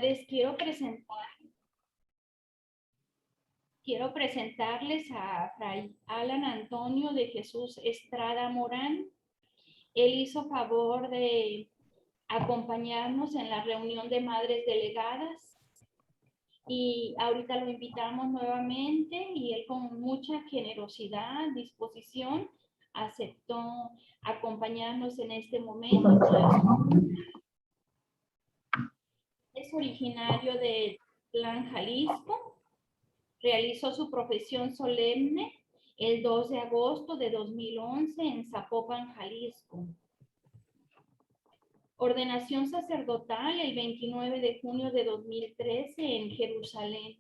Les quiero presentarles a Fray Alan Antonio de Jesús Estrada Morán. Él hizo favor de acompañarnos en la reunión de madres delegadas y ahorita lo invitamos nuevamente y él con mucha generosidad, disposición, aceptó acompañarnos en este momento. Es originario de Plan, Jalisco. Realizó su profesión solemne el 2 de agosto de 2011 en Zapopan, Jalisco. Ordenación sacerdotal el 29 de junio de 2013 en Jerusalén.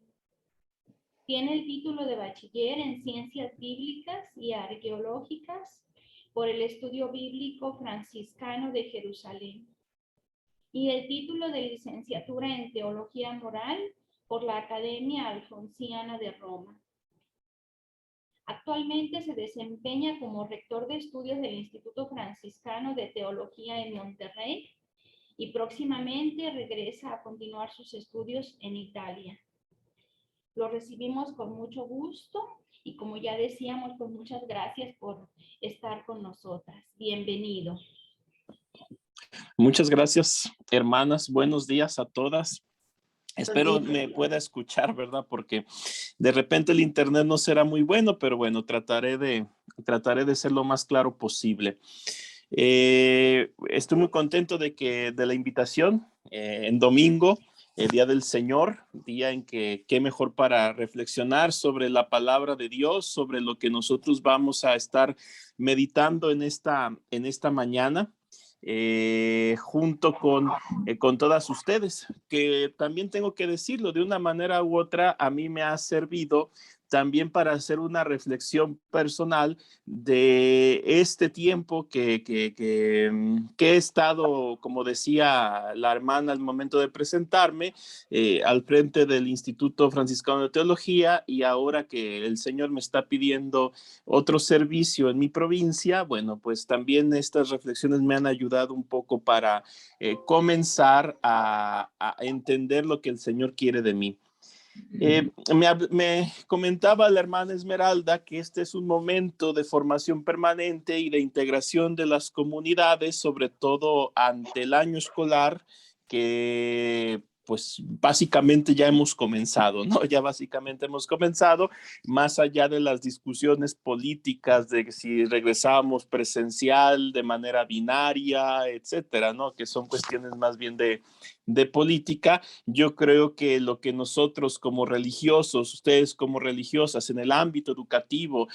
Tiene el título de bachiller en Ciencias Bíblicas y Arqueológicas por el Estudio Bíblico Franciscano de Jerusalén y el título de licenciatura en Teología Moral por la Academia Alfonsiana de Roma. Actualmente se desempeña como rector de estudios del Instituto Franciscano de Teología en Monterrey y próximamente regresa a continuar sus estudios en Italia. Lo recibimos con mucho gusto y, como ya decíamos, pues muchas gracias por estar con nosotras. Bienvenido. Muchas gracias, hermanas. Buenos días a todas. Espero me pueda escuchar, ¿verdad? Porque de repente el internet no será muy bueno, pero bueno, trataré de ser lo más claro posible. Estoy muy contento de la invitación en domingo, el Día del Señor, día en que qué mejor para reflexionar sobre la palabra de Dios, sobre lo que nosotros vamos a estar meditando en esta mañana. Junto con todas ustedes, que también tengo que decirlo, de una manera u otra, a mí me ha servido también para hacer una reflexión personal de este tiempo que he estado, como decía la hermana al momento de presentarme, al frente del Instituto Franciscano de Teología, y ahora que el Señor me está pidiendo otro servicio en mi provincia, bueno, pues también estas reflexiones me han ayudado un poco para comenzar a entender lo que el Señor quiere de mí. Me comentaba la hermana Esmeralda que este es un momento de formación permanente y de integración de las comunidades, sobre todo ante el año escolar que pues básicamente ya hemos comenzado, ¿no? Ya básicamente hemos comenzado, más allá de las discusiones políticas de si regresamos presencial de manera binaria, etcétera, ¿no? Que son cuestiones más bien de política. Yo creo que lo que nosotros como religiosos, ustedes como religiosas en el ámbito educativo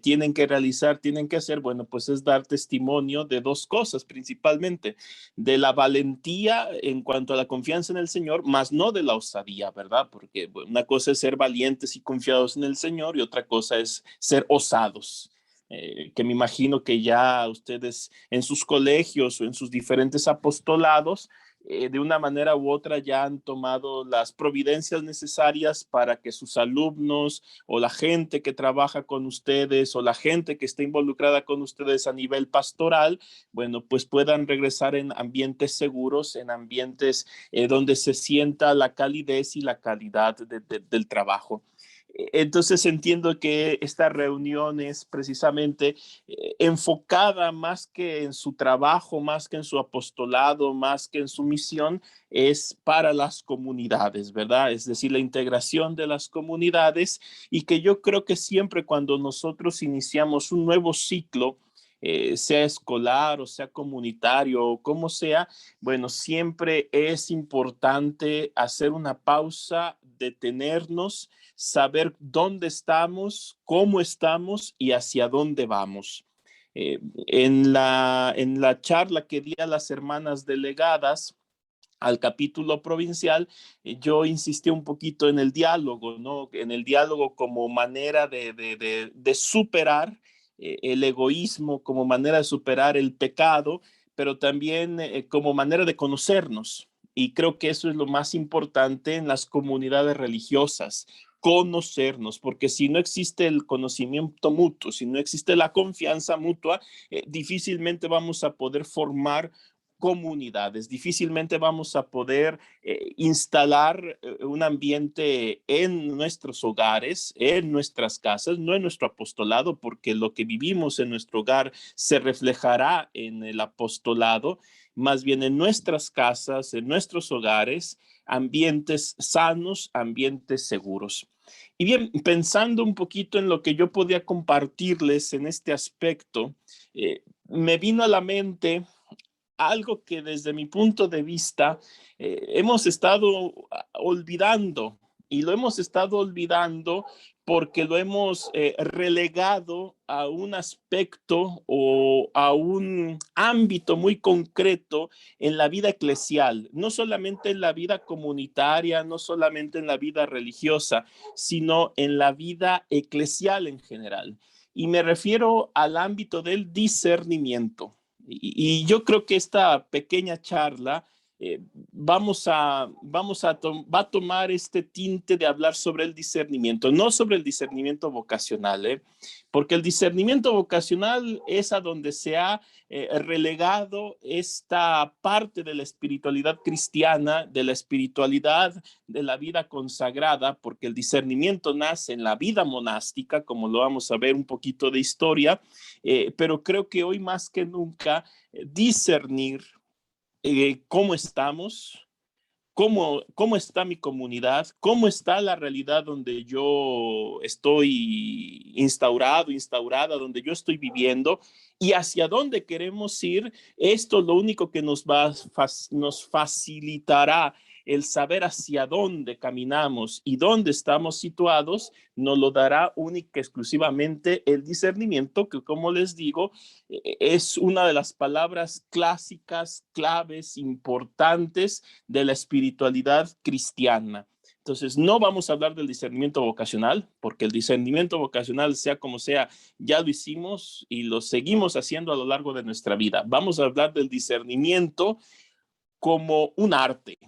tienen que realizar, tienen que hacer, bueno, pues es dar testimonio de dos cosas principalmente, de la valentía en cuanto a la confianza en el Señor, más no de la osadía, ¿verdad? Porque bueno, una cosa es ser valientes y confiados en el Señor y otra cosa es ser osados. Que me imagino que ya ustedes en sus colegios o en sus diferentes apostolados de una manera u otra ya han tomado las providencias necesarias para que sus alumnos o la gente que trabaja con ustedes o la gente que está involucrada con ustedes a nivel pastoral, bueno, pues puedan regresar en ambientes seguros, en ambientes donde se sienta la calidez y la calidad del trabajo. Entonces entiendo que esta reunión es precisamente enfocada más que en su trabajo, más que en su apostolado, más que en su misión, es para las comunidades, ¿verdad? Es decir, la integración de las comunidades, y que yo creo que siempre cuando nosotros iniciamos un nuevo ciclo, sea escolar o sea comunitario o como sea, bueno, siempre es importante hacer una pausa, detenernos, saber dónde estamos, cómo estamos y hacia dónde vamos. En la charla que di a las hermanas delegadas al capítulo provincial, yo insistí un poquito en el diálogo, ¿no? En el diálogo como manera de superar el egoísmo, como manera de superar el pecado, pero también como manera de conocernos. Y creo que eso es lo más importante en las comunidades religiosas, conocernos, porque si no existe el conocimiento mutuo, si no existe la confianza mutua, difícilmente vamos a poder formar comunidades. Difícilmente vamos a poder instalar un ambiente en nuestros hogares, en nuestras casas, no en nuestro apostolado, porque lo que vivimos en nuestro hogar se reflejará en el apostolado, más bien en nuestras casas, en nuestros hogares, ambientes sanos, ambientes seguros. Y bien, pensando un poquito en lo que yo podía compartirles en este aspecto, me vino a la mente algo que desde mi punto de vista hemos estado olvidando, y lo hemos estado olvidando porque lo hemos relegado a un aspecto o a un ámbito muy concreto en la vida eclesial, no solamente en la vida comunitaria, no solamente en la vida religiosa, sino en la vida eclesial en general. Y me refiero al ámbito del discernimiento. Y yo creo que esta pequeña charla va a tomar este tinte de hablar sobre el discernimiento, no sobre el discernimiento vocacional, porque el discernimiento vocacional es a donde se ha relegado esta parte de la espiritualidad cristiana, de la espiritualidad de la vida consagrada, porque el discernimiento nace en la vida monástica, como lo vamos a ver un poquito de historia, pero creo que hoy más que nunca discernir cómo estamos, cómo está mi comunidad, cómo está la realidad donde yo estoy instaurada, donde yo estoy viviendo y hacia dónde queremos ir. Esto lo único que nos facilitará el saber hacia dónde caminamos y dónde estamos situados, nos lo dará única y exclusivamente el discernimiento, que como les digo, es una de las palabras clásicas, claves, importantes de la espiritualidad cristiana. Entonces, no vamos a hablar del discernimiento vocacional, porque el discernimiento vocacional, sea como sea, ya lo hicimos y lo seguimos haciendo a lo largo de nuestra vida. Vamos a hablar del discernimiento como un arte,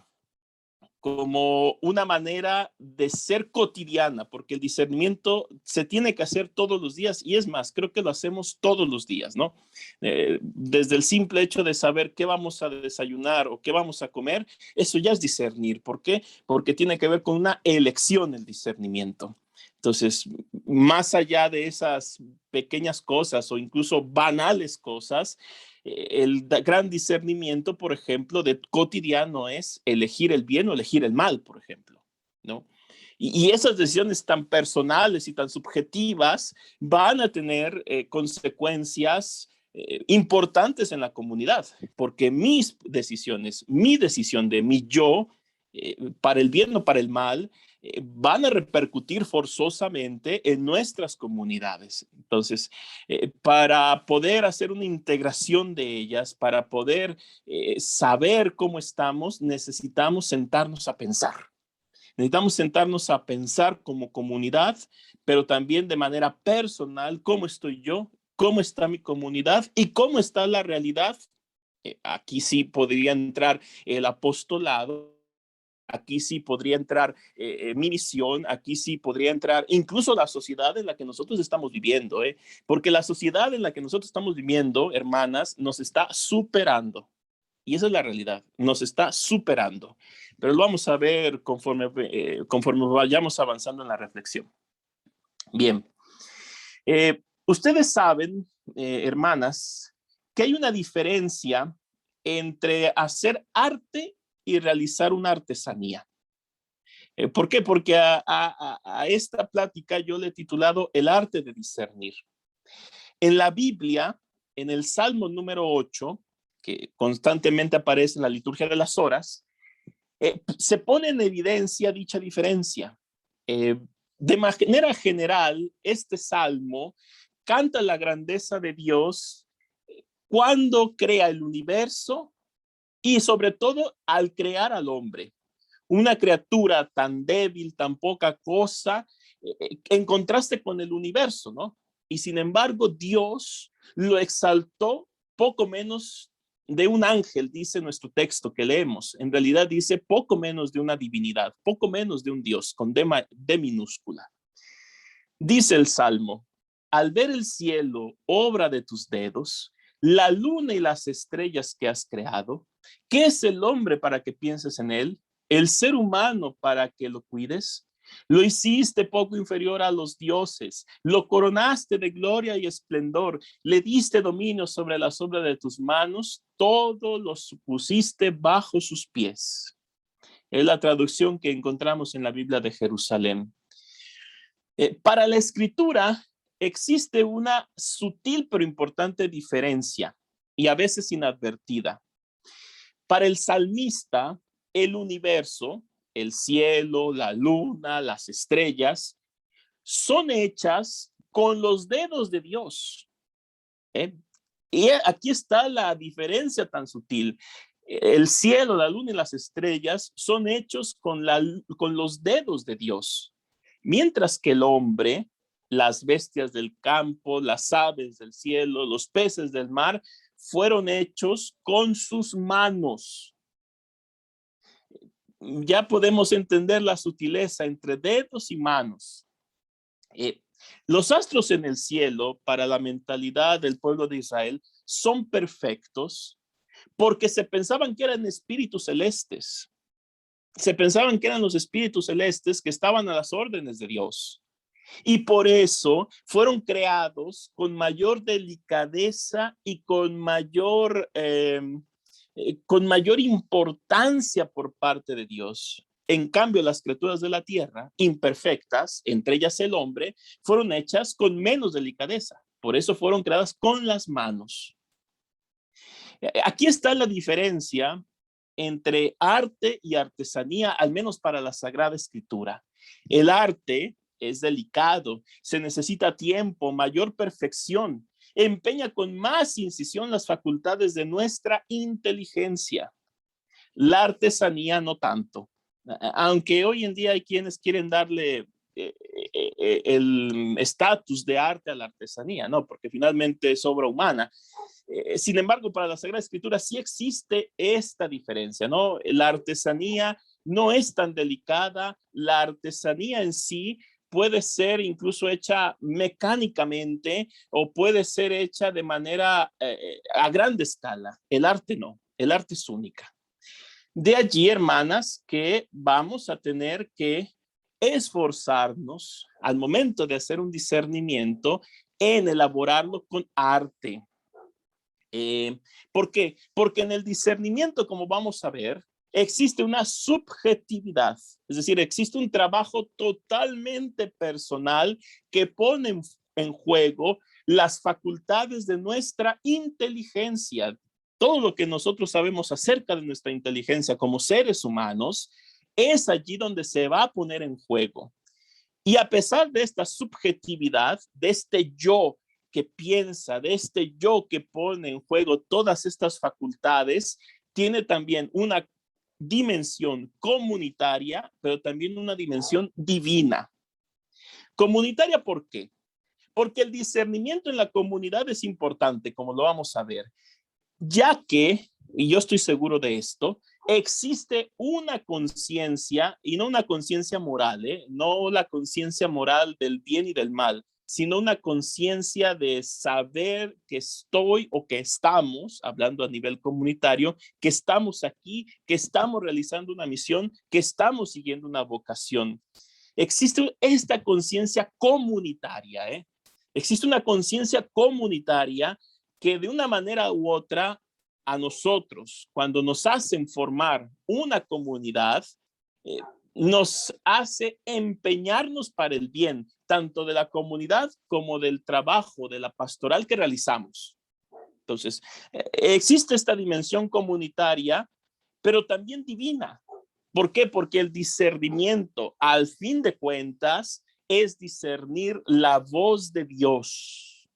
como una manera de ser cotidiana, porque el discernimiento se tiene que hacer todos los días y es más, creo que lo hacemos todos los días, ¿no? Desde el simple hecho de saber qué vamos a desayunar o qué vamos a comer, eso ya es discernir. ¿Por qué? Porque tiene que ver con una elección el discernimiento. Entonces, más allá de esas pequeñas cosas o incluso banales cosas, el gran discernimiento, por ejemplo, de cotidiano es elegir el bien o elegir el mal, por ejemplo, ¿no? Y esas decisiones tan personales y tan subjetivas van a tener consecuencias importantes en la comunidad, porque mis decisiones, mi decisión de mi yo, para el bien o para el mal, van a repercutir forzosamente en nuestras comunidades. Entonces, para poder hacer una integración de ellas, para poder saber cómo estamos, necesitamos sentarnos a pensar. Necesitamos sentarnos a pensar como comunidad, pero también de manera personal, cómo estoy yo, cómo está mi comunidad y cómo está la realidad. Aquí sí podría entrar el apostolado. Aquí sí podría entrar mi misión, aquí sí podría entrar incluso la sociedad en la que nosotros estamos viviendo, porque la sociedad en la que nosotros estamos viviendo, hermanas, nos está superando. Y esa es la realidad, nos está superando. Pero lo vamos a ver conforme vayamos avanzando en la reflexión. Bien, ustedes saben, hermanas, que hay una diferencia entre hacer arte y realizar una artesanía. ¿Por qué? Porque a esta plática yo le he titulado El arte de discernir. En la Biblia, en el Salmo número 8, que constantemente aparece en la liturgia de las horas, se pone en evidencia dicha diferencia. De manera general, este salmo canta la grandeza de Dios cuando crea el universo y sobre todo al crear al hombre. Una criatura tan débil, tan poca cosa, en contraste con el universo, ¿no? Y sin embargo, Dios lo exaltó poco menos de un ángel, dice nuestro texto que leemos. En realidad dice poco menos de una divinidad, poco menos de un Dios, con D minúscula. Dice el Salmo, al ver el cielo, obra de tus dedos, la luna y las estrellas que has creado. ¿Qué es el hombre para que pienses en él? ¿El ser humano para que lo cuides? Lo hiciste poco inferior a los dioses, lo coronaste de gloria y esplendor, le diste dominio sobre las obras de tus manos, todo lo pusiste bajo sus pies. Es la traducción que encontramos en la Biblia de Jerusalén. Para la escritura existe una sutil pero importante diferencia y a veces inadvertida. Para el salmista, el universo, el cielo, la luna, las estrellas, son hechas con los dedos de Dios. Y aquí está la diferencia tan sutil. El cielo, la luna y las estrellas son hechos con los dedos de Dios. Mientras que el hombre, las bestias del campo, las aves del cielo, los peces del mar, fueron hechos con sus manos. Ya podemos entender la sutileza entre dedos y manos. Los astros en el cielo, para la mentalidad del pueblo de Israel, son perfectos porque se pensaban que eran espíritus celestes. Se pensaban que eran los espíritus celestes que estaban a las órdenes de Dios. Y por eso fueron creados con mayor delicadeza y con mayor importancia por parte de Dios. En cambio, las criaturas de la tierra, imperfectas, entre ellas el hombre, fueron hechas con menos delicadeza. Por eso fueron creadas con las manos. Aquí está la diferencia entre arte y artesanía, al menos para la Sagrada Escritura. El arte es delicado, se necesita tiempo, mayor perfección, empeña con más incisión las facultades de nuestra inteligencia. La artesanía no tanto, aunque hoy en día hay quienes quieren darle el estatus de arte a la artesanía, ¿no? Porque finalmente es obra humana. Sin embargo, para la Sagrada Escritura sí existe esta diferencia, ¿no? La artesanía no es tan delicada, la artesanía en sí puede ser incluso hecha mecánicamente o puede ser hecha de manera a grande escala. El arte no, el arte es única. De allí, hermanas, que vamos a tener que esforzarnos al momento de hacer un discernimiento en elaborarlo con arte. ¿Por qué? Porque en el discernimiento, como vamos a ver, existe una subjetividad, es decir, existe un trabajo totalmente personal que pone en juego las facultades de nuestra inteligencia. Todo lo que nosotros sabemos acerca de nuestra inteligencia como seres humanos es allí donde se va a poner en juego. Y a pesar de esta subjetividad, de este yo que piensa, de este yo que pone en juego todas estas facultades, tiene también una dimensión comunitaria, pero también una dimensión divina. Comunitaria, ¿por qué? Porque el discernimiento en la comunidad es importante, como lo vamos a ver, ya que, y yo estoy seguro de esto, existe una conciencia, y no una conciencia moral, no la conciencia moral del bien y del mal, sino una conciencia de saber que estoy o que estamos, hablando a nivel comunitario, que estamos aquí, que estamos realizando una misión, que estamos siguiendo una vocación. Existe esta conciencia comunitaria, existe una conciencia comunitaria que de una manera u otra a nosotros, cuando nos hacen formar una comunidad, nos hace empeñarnos para el bien, tanto de la comunidad como del trabajo, de la pastoral que realizamos. Entonces, existe esta dimensión comunitaria, pero también divina. ¿Por qué? Porque el discernimiento, al fin de cuentas, es discernir la voz de Dios.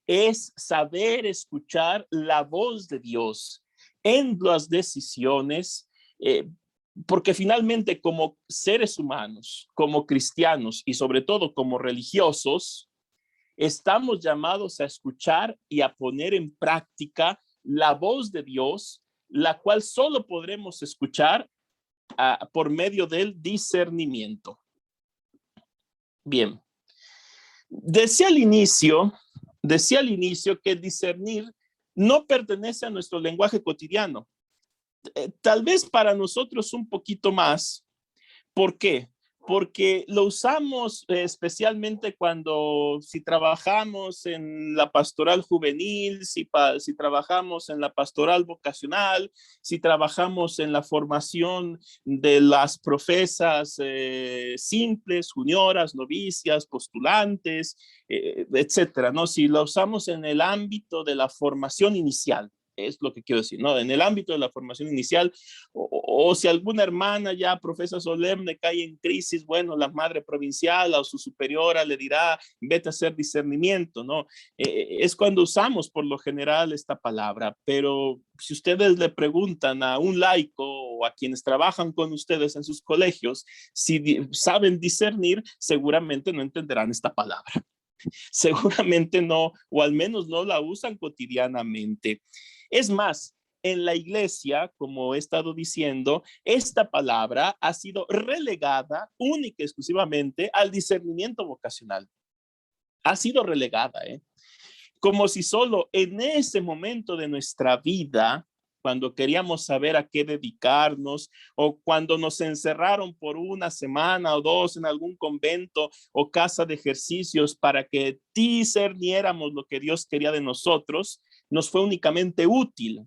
Es saber escuchar la voz de Dios en las decisiones, porque finalmente como seres humanos, como cristianos y sobre todo como religiosos, estamos llamados a escuchar y a poner en práctica la voz de Dios, la cual solo podremos escuchar por medio del discernimiento. Bien, decía al inicio que discernir no pertenece a nuestro lenguaje cotidiano. Tal vez para nosotros un poquito más. ¿Por qué? Porque lo usamos especialmente si trabajamos en la pastoral juvenil, si trabajamos en la pastoral vocacional, si trabajamos en la formación de las profesas simples, junioras, novicias, postulantes, etcétera, ¿no? Si lo usamos en el ámbito de la formación inicial, es lo que quiero decir, ¿no? En el ámbito de la formación inicial, o si alguna hermana ya profesa solemne cae en crisis, bueno, la madre provincial o su superiora le dirá, vete a hacer discernimiento, ¿no? Es cuando usamos por lo general esta palabra, pero si ustedes le preguntan a un laico o a quienes trabajan con ustedes en sus colegios si saben discernir, seguramente no entenderán esta palabra. Seguramente no, o al menos no la usan cotidianamente. Es más, en la iglesia, como he estado diciendo, esta palabra ha sido relegada única y exclusivamente al discernimiento vocacional. Ha sido relegada, como si solo en ese momento de nuestra vida, cuando queríamos saber a qué dedicarnos o cuando nos encerraron por una semana o dos en algún convento o casa de ejercicios para que discerniéramos lo que Dios quería de nosotros, nos fue únicamente útil.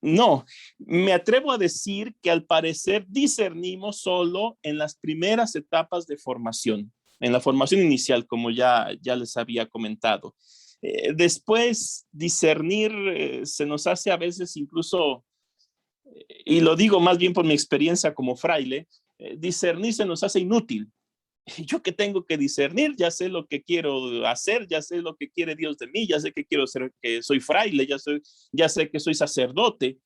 No, me atrevo a decir que al parecer discernimos solo en las primeras etapas de formación, en la formación inicial, como ya les había comentado. Después, discernir se nos hace a veces incluso, y lo digo más bien por mi experiencia como fraile, discernir se nos hace inútil. Yo que tengo que discernir, ya sé lo que quiero hacer, ya sé lo que quiere Dios de mí, ya sé que quiero ser, que soy fraile, ya sé que soy sacerdote.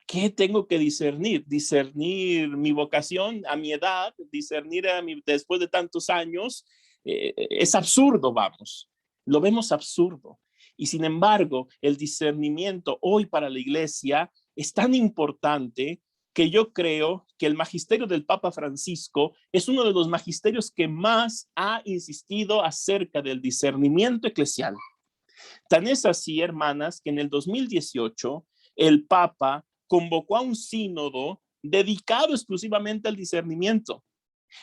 ¿Qué tengo que discernir? Discernir mi vocación a mi edad, discernir después de tantos años, es absurdo, vamos. Lo vemos absurdo. Y sin embargo, el discernimiento hoy para la iglesia es tan importante que yo creo que el magisterio del Papa Francisco es uno de los magisterios que más ha insistido acerca del discernimiento eclesial. Tan es así, hermanas, que en el 2018 el Papa convocó a un sínodo dedicado exclusivamente al discernimiento.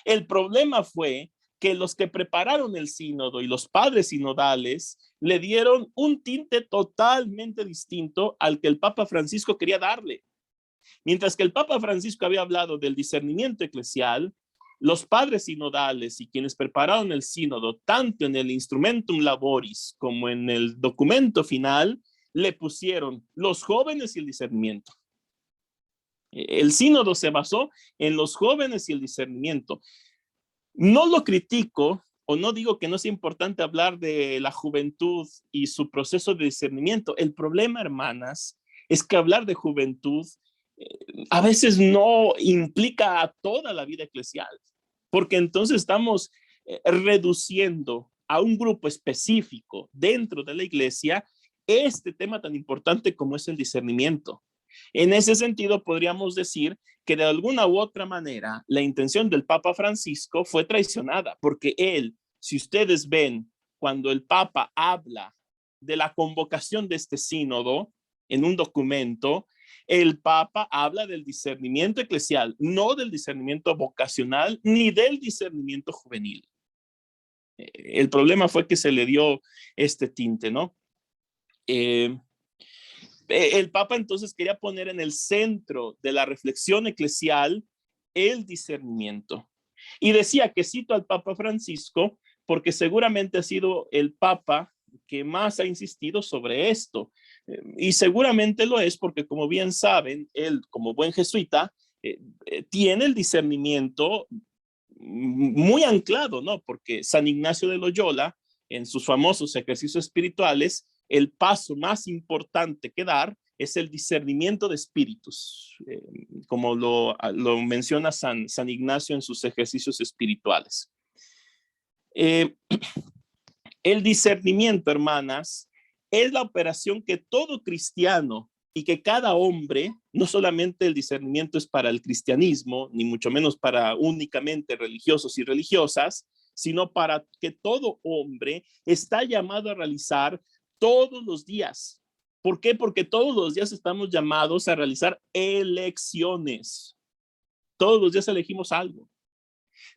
El problema fue que los que prepararon el sínodo y los padres sinodales le dieron un tinte totalmente distinto al que el Papa Francisco quería darle. Mientras que el Papa Francisco había hablado del discernimiento eclesial, los padres sinodales y quienes prepararon el sínodo, tanto en el Instrumentum Laboris como en el documento final, le pusieron los jóvenes y el discernimiento. El sínodo se basó en los jóvenes y el discernimiento. No lo critico o no digo que no sea importante hablar de la juventud y su proceso de discernimiento. El problema, hermanas, es que hablar de juventud a veces no implica a toda la vida eclesial, porque entonces estamos reduciendo a un grupo específico dentro de la iglesia este tema tan importante como es el discernimiento. En ese sentido, podríamos decir que de alguna u otra manera la intención del Papa Francisco fue traicionada, porque él, si ustedes ven, cuando el Papa habla de la convocación de este sínodo en un documento, el Papa habla del discernimiento eclesial, no del discernimiento vocacional ni del discernimiento juvenil. El problema fue que se le dio este tinte, ¿no? El Papa entonces quería poner en el centro de la reflexión eclesial el discernimiento. Y decía que cito al Papa Francisco porque seguramente ha sido el Papa que más ha insistido sobre esto. Y seguramente lo es porque, como bien saben, él, como buen jesuita, tiene el discernimiento muy anclado, ¿no? Porque San Ignacio de Loyola, en sus famosos ejercicios espirituales, el paso más importante que dar es el discernimiento de espíritus, como lo menciona San Ignacio en sus ejercicios espirituales. El discernimiento, hermanas, es la operación que todo cristiano y que cada hombre, no solamente el discernimiento es para el cristianismo, ni mucho menos para únicamente religiosos y religiosas, sino para que todo hombre está llamado a realizar todos los días. ¿Por qué? Porque todos los días estamos llamados a realizar elecciones. Todos los días elegimos algo.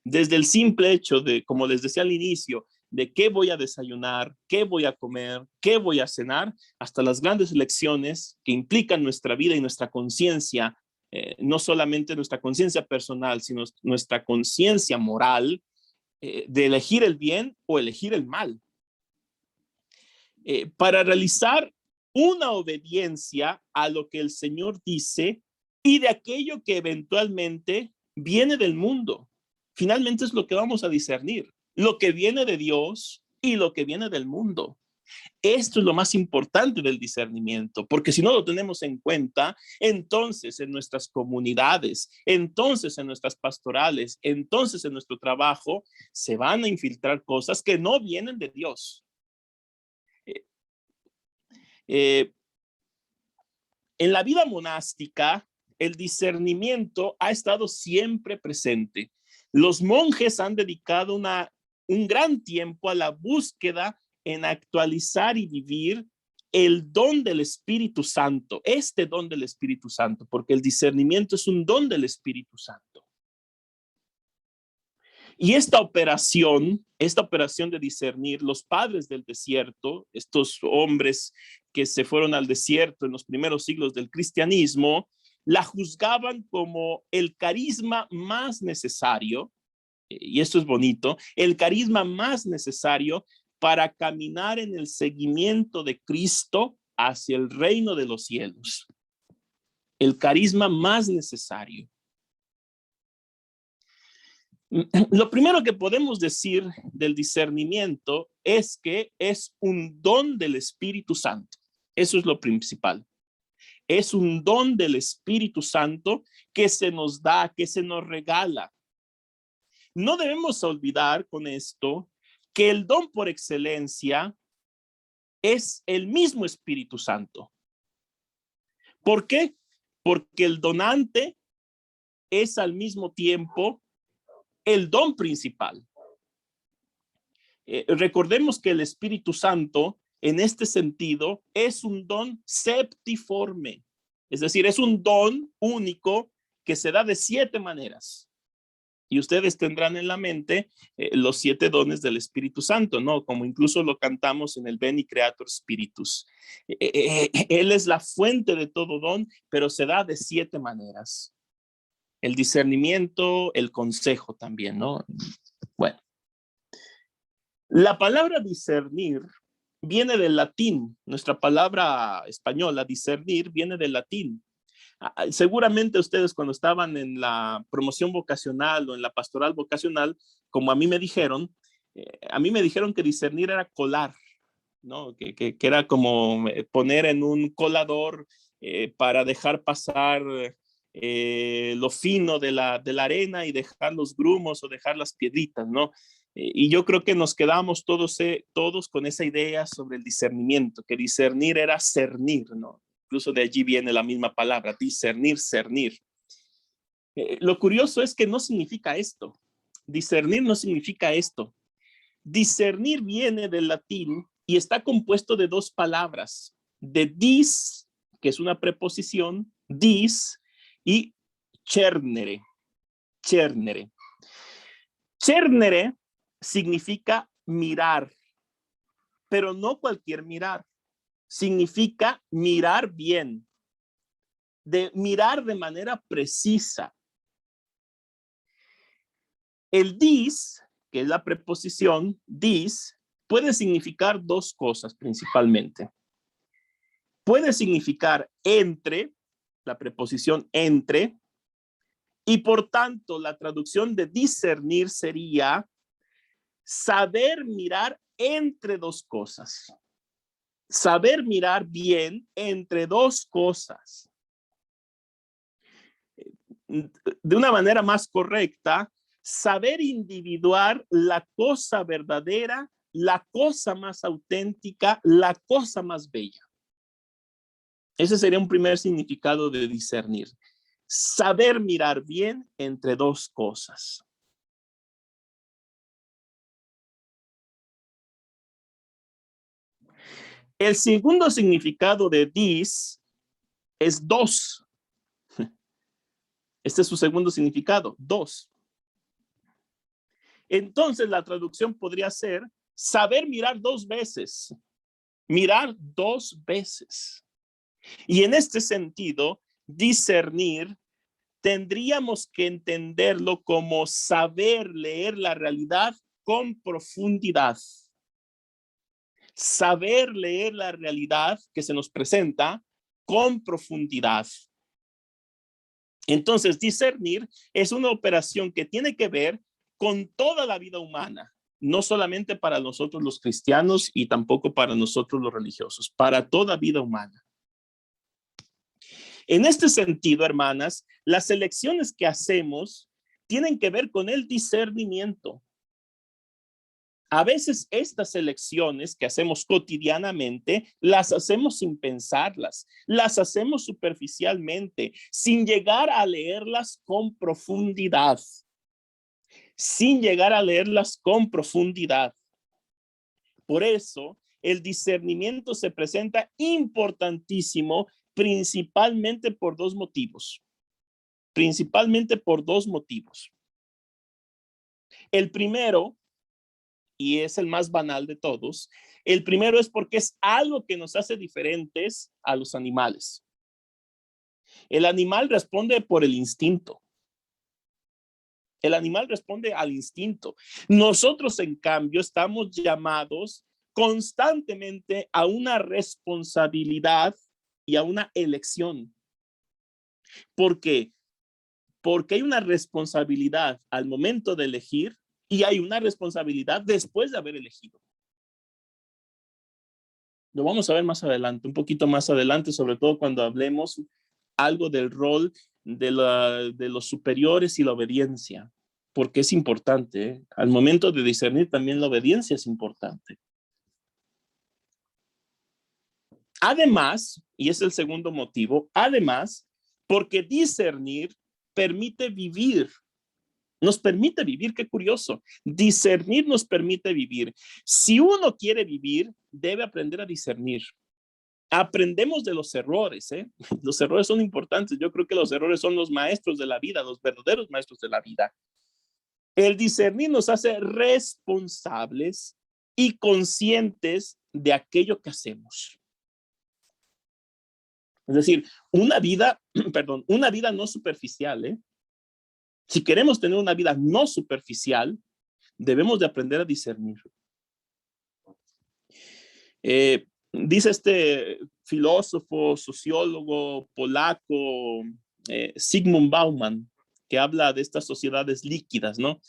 Desde el simple hecho de, como les decía al inicio, de qué voy a desayunar, qué voy a comer, qué voy a cenar, hasta las grandes elecciones que implican nuestra vida y nuestra conciencia, no solamente nuestra conciencia personal, sino nuestra conciencia moral, de elegir el bien o elegir el mal. Para realizar una obediencia a lo que el Señor dice y de aquello que eventualmente viene del mundo. Finalmente es lo que vamos a discernir, lo que viene de Dios y lo que viene del mundo. Esto es lo más importante del discernimiento, porque si no lo tenemos en cuenta, entonces en nuestras comunidades, entonces en nuestras pastorales, entonces en nuestro trabajo, se van a infiltrar cosas que no vienen de Dios. En la vida monástica, el discernimiento ha estado siempre presente. Los monjes han dedicado un gran tiempo a la búsqueda en actualizar y vivir el don del Espíritu Santo, este don del Espíritu Santo, porque el discernimiento es un don del Espíritu Santo. Y esta operación de discernir, los padres del desierto, estos hombres que se fueron al desierto en los primeros siglos del cristianismo, la juzgaban como el carisma más necesario, y esto es bonito, el carisma más necesario para caminar en el seguimiento de Cristo hacia el reino de los cielos. El carisma más necesario. Lo primero que podemos decir del discernimiento es que es un don del Espíritu Santo. Eso es lo principal. Es un don del Espíritu Santo que se nos da, que se nos regala. No debemos olvidar con esto que el don por excelencia es el mismo Espíritu Santo. ¿Por qué? Porque el donante es al mismo tiempo el don principal. Recordemos que el Espíritu Santo, en este sentido, es un don septiforme. Es decir, es un don único que se da de 7 maneras. Y ustedes tendrán en la mente los 7 dones del Espíritu Santo, ¿no? Como incluso lo cantamos en el Veni Creator Spiritus. Él es la fuente de todo don, pero se da de 7 maneras. El discernimiento, el consejo también, ¿no? Bueno. La palabra discernir viene del latín. Nuestra palabra española, discernir, viene del latín. Seguramente ustedes cuando estaban en la promoción vocacional o en la pastoral vocacional, como a mí me dijeron que discernir era colar, ¿no? Que era como poner en un colador para dejar pasar lo fino de la arena y dejar los grumos o dejar las piedritas, ¿no? Y yo creo que nos quedamos todos con esa idea sobre el discernimiento, que discernir era cernir, ¿no? Incluso de allí viene la misma palabra, discernir, cernir. Lo curioso es que no significa esto. Discernir no significa esto. Discernir viene del latín y está compuesto de 2 palabras, de dis, que es una preposición, dis, y cernere. Cernere. Cernere significa mirar, pero no cualquier mirar. Significa mirar bien, de mirar de manera precisa. El dis, que es la preposición dis, puede significar 2 cosas principalmente. Puede significar entre, la preposición entre, y por tanto la traducción de discernir sería saber mirar entre 2 cosas. Saber mirar bien entre 2 cosas. De una manera más correcta, saber individuar la cosa verdadera, la cosa más auténtica, la cosa más bella. Ese sería un primer significado de discernir. Saber mirar bien entre 2 cosas. El segundo significado de dis es dos. Este es su segundo significado, dos. Entonces la traducción podría ser saber mirar dos veces. Mirar dos veces. Y en este sentido, discernir, tendríamos que entenderlo como saber leer la realidad con profundidad. Saber leer la realidad que se nos presenta con profundidad. Entonces, discernir es una operación que tiene que ver con toda la vida humana, no solamente para nosotros los cristianos y tampoco para nosotros los religiosos, para toda vida humana. En este sentido, hermanas, las elecciones que hacemos tienen que ver con el discernimiento. A veces estas elecciones que hacemos cotidianamente las hacemos sin pensarlas, las hacemos superficialmente, sin llegar a leerlas con profundidad, sin llegar a leerlas con profundidad. Por eso, el discernimiento se presenta importantísimo, principalmente por dos motivos. Principalmente por dos motivos. El primero, y es el más banal de todos, el primero es porque es algo que nos hace diferentes a los animales. El animal responde por el instinto. El animal responde al instinto. Nosotros, en cambio, estamos llamados constantemente a una responsabilidad y a una elección. ¿Por qué? Porque hay una responsabilidad al momento de elegir y hay una responsabilidad después de haber elegido. Lo vamos a ver más adelante, un poquito más adelante, sobre todo cuando hablemos algo del rol de los superiores y la obediencia, porque es importante, ¿eh? Al momento de discernir también la obediencia es importante. Además, y es el segundo motivo, además, porque discernir permite vivir. Nos permite vivir, qué curioso. Discernir nos permite vivir. Si uno quiere vivir, debe aprender a discernir. Aprendemos de los errores, ¿eh? Los errores son importantes. Yo creo que los errores son los maestros de la vida, los verdaderos maestros de la vida. El discernir nos hace responsables y conscientes de aquello que hacemos. Es decir, una vida, perdón, una vida no superficial, ¿eh? Si queremos tener una vida no superficial, debemos de aprender a discernir. Dice este filósofo, sociólogo polaco, Zygmunt Bauman, que habla de estas sociedades líquidas, ¿no?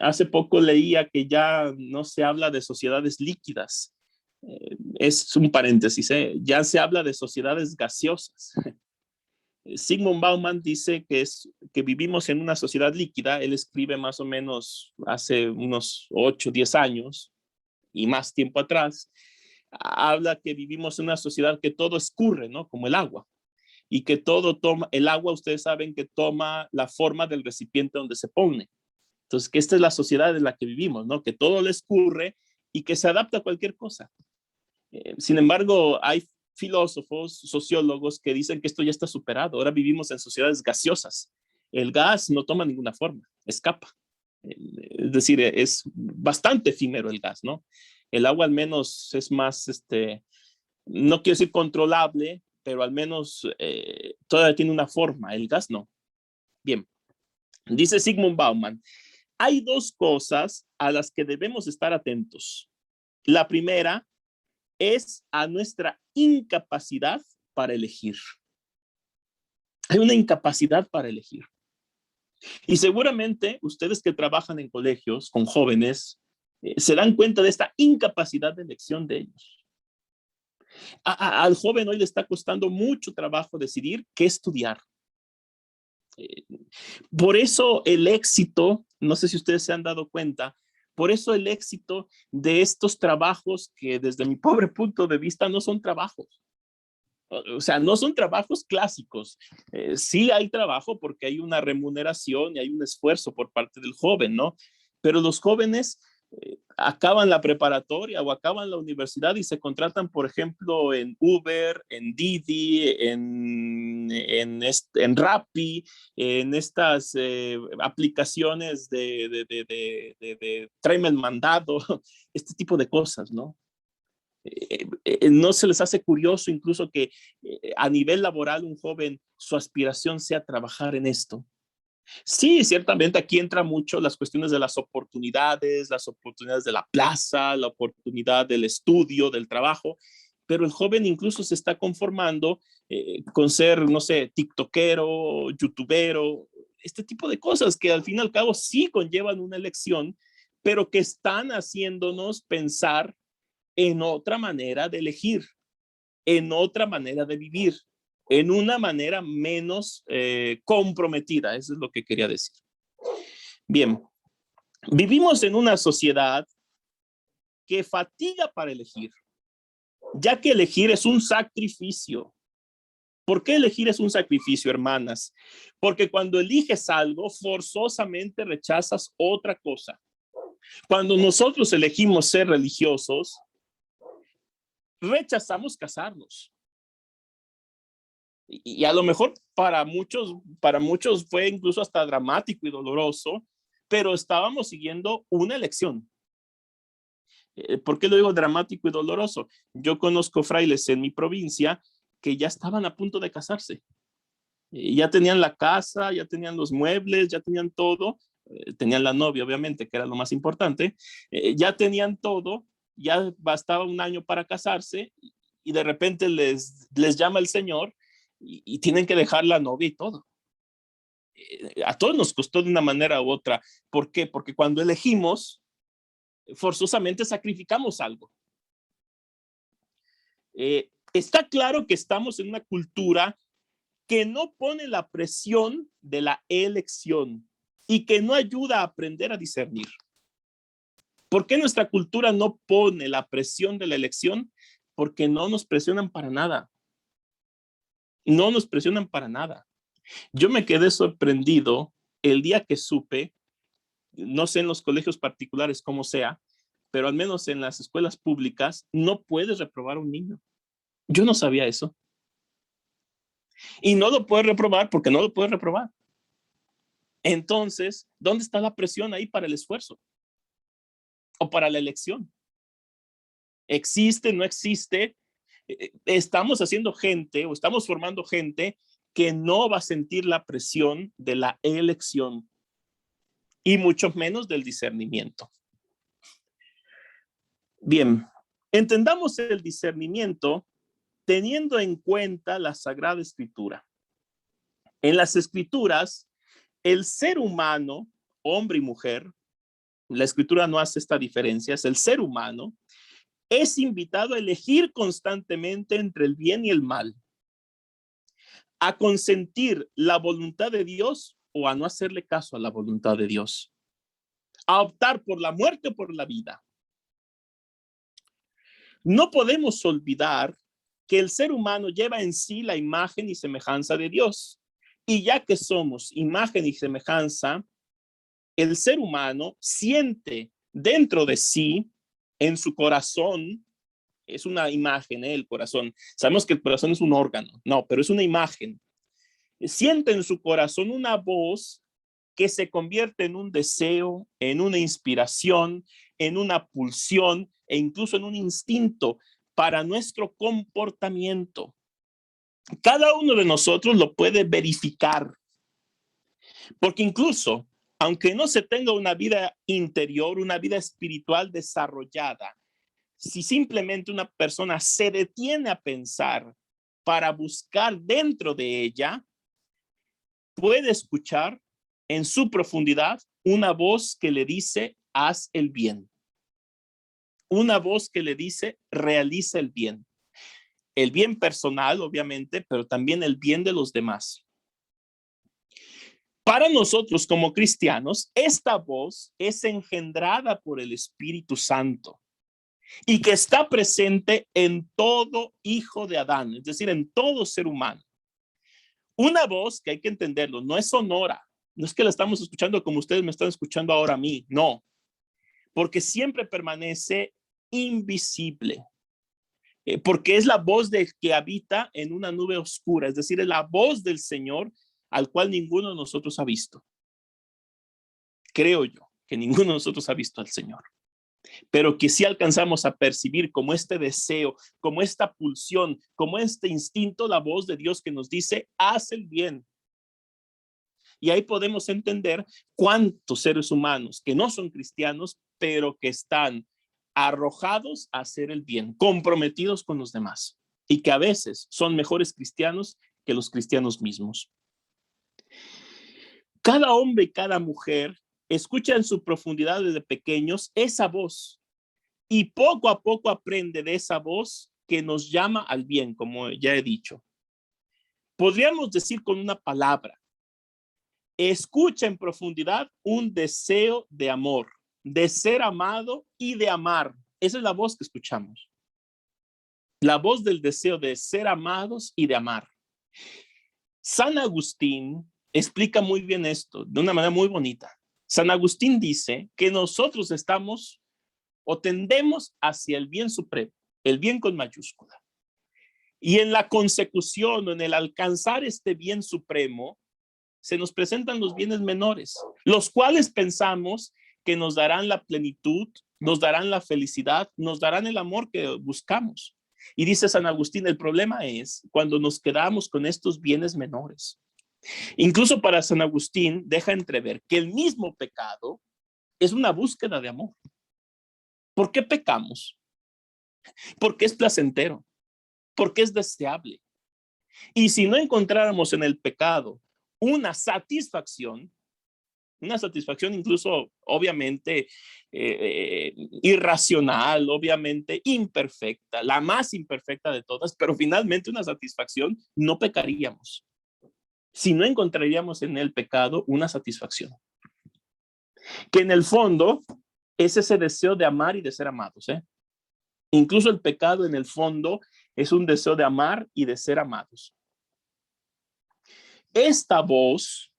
Hace poco leía que ya no se habla de sociedades líquidas. Es un paréntesis, ya se habla de sociedades gaseosas. Zygmunt Bauman dice que vivimos en una sociedad líquida. Él escribe más o menos hace unos 8, 10 años y más tiempo atrás. Habla que vivimos en una sociedad que todo escurre, ¿no? Como el agua. Y que todo toma, el agua, ustedes saben que toma la forma del recipiente donde se pone. Entonces, que esta es la sociedad en la que vivimos, ¿no? Que todo le escurre y que se adapta a cualquier cosa. Sin embargo, hay filósofos, sociólogos que dicen que esto ya está superado. Ahora vivimos en sociedades gaseosas. El gas no toma ninguna forma, escapa. Es decir, es bastante efímero el gas, ¿no? El agua al menos es más, no quiero decir controlable, pero al menos todavía tiene una forma. El gas no. Bien, dice Zygmunt Bauman, hay dos cosas a las que debemos estar atentos. La primera es a nuestra incapacidad para elegir. Hay una incapacidad para elegir. Y seguramente ustedes que trabajan en colegios con jóvenes se dan cuenta de esta incapacidad de elección de ellos. Al joven hoy le está costando mucho trabajo decidir qué estudiar. Por eso el éxito, no sé si ustedes se han dado cuenta, por eso el éxito de estos trabajos que desde mi pobre punto de vista no son trabajos. O sea, no son trabajos clásicos. Sí hay trabajo porque hay una remuneración y hay un esfuerzo por parte del joven, ¿no? Pero los jóvenes acaban la preparatoria o acaban la universidad y se contratan, por ejemplo, en Uber, en Didi, en Rappi, en estas aplicaciones de tráeme el mandado, este tipo de cosas, ¿no? ¿No se les hace curioso incluso que a nivel laboral un joven, su aspiración sea trabajar en esto? Sí, ciertamente aquí entra mucho las cuestiones de las oportunidades de la plaza, la oportunidad del estudio, del trabajo, pero el joven incluso se está conformando con ser, no sé, tiktokero, youtubero, este tipo de cosas que al fin y al cabo sí conllevan una elección, pero que están haciéndonos pensar en otra manera de elegir, en otra manera de vivir, en una manera menos comprometida. Eso es lo que quería decir. Bien, vivimos en una sociedad que fatiga para elegir, ya que elegir es un sacrificio. ¿Por qué elegir es un sacrificio, hermanas? Porque cuando eliges algo, forzosamente rechazas otra cosa. Cuando nosotros elegimos ser religiosos, rechazamos casarnos. Y a lo mejor para muchos fue incluso hasta dramático y doloroso, pero estábamos siguiendo una elección. ¿Por qué lo digo dramático y doloroso? Yo conozco frailes en mi provincia que ya estaban a punto de casarse. Ya tenían la casa, ya tenían los muebles, ya tenían todo. Tenían la novia, obviamente, que era lo más importante. Ya tenían todo, ya bastaba un año para casarse y de repente les llama el Señor y tienen que dejar la novia y todo. A todos nos costó de una manera u otra. ¿Por qué? Porque cuando elegimos, forzosamente sacrificamos algo. Está claro que estamos en una cultura que no pone la presión de la elección y que no ayuda a aprender a discernir. ¿Por qué nuestra cultura no pone la presión de la elección? Porque no nos presionan para nada. No nos presionan para nada. Yo me quedé sorprendido el día que supe, no sé en los colegios particulares cómo sea, pero al menos en las escuelas públicas no puedes reprobar a un niño. Yo no sabía eso. Y no lo puedes reprobar porque no lo puedes reprobar. Entonces, ¿dónde está la presión ahí para el esfuerzo? O para la elección. ¿Existe, no existe? Estamos haciendo gente o estamos formando gente que no va a sentir la presión de la elección y mucho menos del discernimiento. Bien, entendamos el discernimiento teniendo en cuenta la Sagrada Escritura. En las Escrituras, el ser humano, hombre y mujer, la Escritura no hace esta diferencia, es el ser humano, es invitado a elegir constantemente entre el bien y el mal, a consentir la voluntad de Dios o a no hacerle caso a la voluntad de Dios, a optar por la muerte o por la vida. No podemos olvidar que el ser humano lleva en sí la imagen y semejanza de Dios. Y ya que somos imagen y semejanza, el ser humano siente dentro de sí, en su corazón, es una imagen, el corazón. Sabemos que el corazón es un órgano, no, pero es una imagen. Siente en su corazón una voz que se convierte en un deseo, en una inspiración, en una pulsión e incluso en un instinto para nuestro comportamiento. Cada uno de nosotros lo puede verificar, porque incluso, aunque no se tenga una vida interior, una vida espiritual desarrollada, si simplemente una persona se detiene a pensar para buscar dentro de ella, puede escuchar en su profundidad una voz que le dice, haz el bien. Una voz que le dice, realiza el bien. El bien personal, obviamente, pero también el bien de los demás. Para nosotros como cristianos, esta voz es engendrada por el Espíritu Santo y que está presente en todo hijo de Adán, es decir, en todo ser humano. Una voz que hay que entenderlo, no es sonora, no es que la estamos escuchando como ustedes me están escuchando ahora a mí, no. porque siempre permanece invisible, porque es la voz del que habita en una nube oscura, es decir, es la voz del Señor al cual ninguno de nosotros ha visto. Creo yo que ninguno de nosotros ha visto al Señor, pero que sí alcanzamos a percibir como este deseo, como esta pulsión, como este instinto, la voz de Dios que nos dice, haz el bien. Y ahí podemos entender cuántos seres humanos que no son cristianos, pero que están arrojados a hacer el bien, comprometidos con los demás, y que a veces son mejores cristianos que los cristianos mismos. Cada hombre y cada mujer escucha en su profundidad desde pequeños esa voz, y poco a poco aprende de esa voz que nos llama al bien, como ya he dicho. Podríamos decir con una palabra, escucha en profundidad un deseo de amor, de ser amado y de amar. Esa es la voz que escuchamos. La voz del deseo de ser amados y de amar. San Agustín explica muy bien esto de una manera muy bonita. San Agustín dice que nosotros estamos o tendemos hacia el bien supremo, el bien con mayúscula. Y en la consecución o en el alcanzar este bien supremo, se nos presentan los bienes menores, los cuales pensamos que nos darán la plenitud, nos darán la felicidad, nos darán el amor que buscamos. Y dice San Agustín, el problema es cuando nos quedamos con estos bienes menores. Incluso para San Agustín deja entrever que el mismo pecado es una búsqueda de amor. ¿Por qué pecamos? Porque es placentero, porque es deseable. Y si no encontráramos en el pecado una satisfacción incluso obviamente irracional, obviamente imperfecta, la más imperfecta de todas, pero finalmente una satisfacción, no pecaríamos. Si no encontraríamos en el pecado una satisfacción, que en el fondo es ese deseo de amar y de ser amados. Incluso el pecado en el fondo es un deseo de amar y de ser amados. Esta voz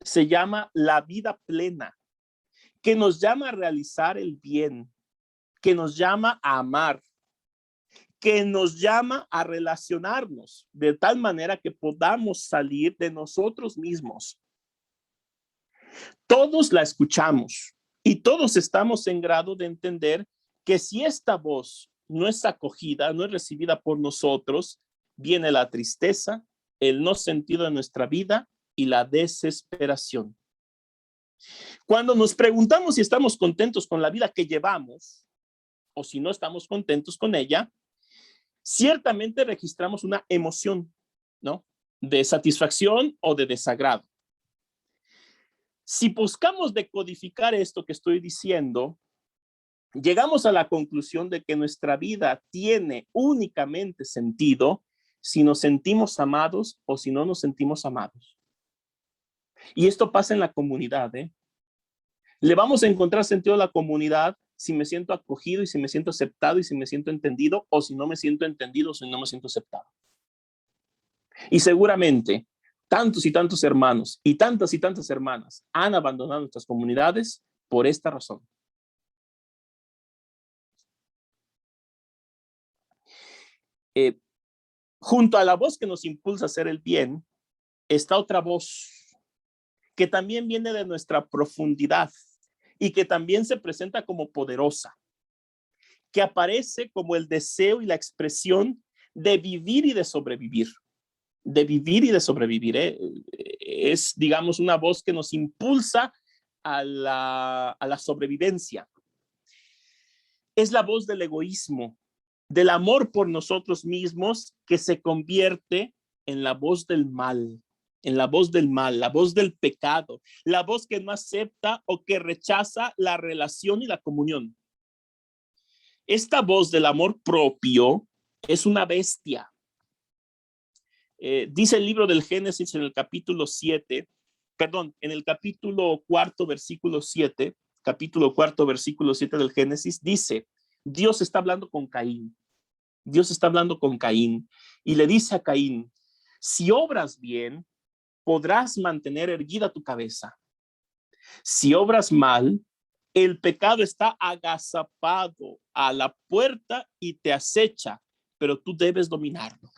se llama la vida plena, que nos llama a realizar el bien, que nos llama a amar, que nos llama a relacionarnos de tal manera que podamos salir de nosotros mismos. Todos la escuchamos y todos estamos en grado de entender que si esta voz no es acogida, no es recibida por nosotros, viene la tristeza, el no sentido de nuestra vida y la desesperación. Cuando nos preguntamos si estamos contentos con la vida que llevamos o si no estamos contentos con ella, ciertamente registramos una emoción, ¿no? De satisfacción o de desagrado. Si buscamos decodificar esto que estoy diciendo, llegamos a la conclusión de que nuestra vida tiene únicamente sentido si nos sentimos amados o si no nos sentimos amados. Y esto pasa en la comunidad, Le vamos a encontrar sentido a la comunidad si me siento acogido y si me siento aceptado y si me siento entendido, o si no me siento entendido o si no me siento aceptado. Y seguramente tantos y tantos hermanos y tantas hermanas han abandonado nuestras comunidades por esta razón. Junto a la voz que nos impulsa a hacer el bien, está otra voz que también viene de nuestra profundidad y que también se presenta como poderosa, que aparece como el deseo y la expresión de vivir y de sobrevivir. De vivir y de sobrevivir. Es, digamos, una voz que nos impulsa a la sobrevivencia. Es la voz del egoísmo, del amor por nosotros mismos, que se convierte en la voz del mal, la voz del pecado, la voz que no acepta o que rechaza la relación y la comunión. Esta voz del amor propio es una bestia. Dice el libro del Génesis en el capítulo 7, en el capítulo 4, versículo 7, capítulo 4, versículo 7 del Génesis, dice, Dios está hablando con Caín. Dios está hablando con Caín y le dice a Caín, si obras bien, podrás mantener erguida tu cabeza. Si obras mal, El pecado está agazapado a la puerta y te acecha, pero tú debes dominarlo.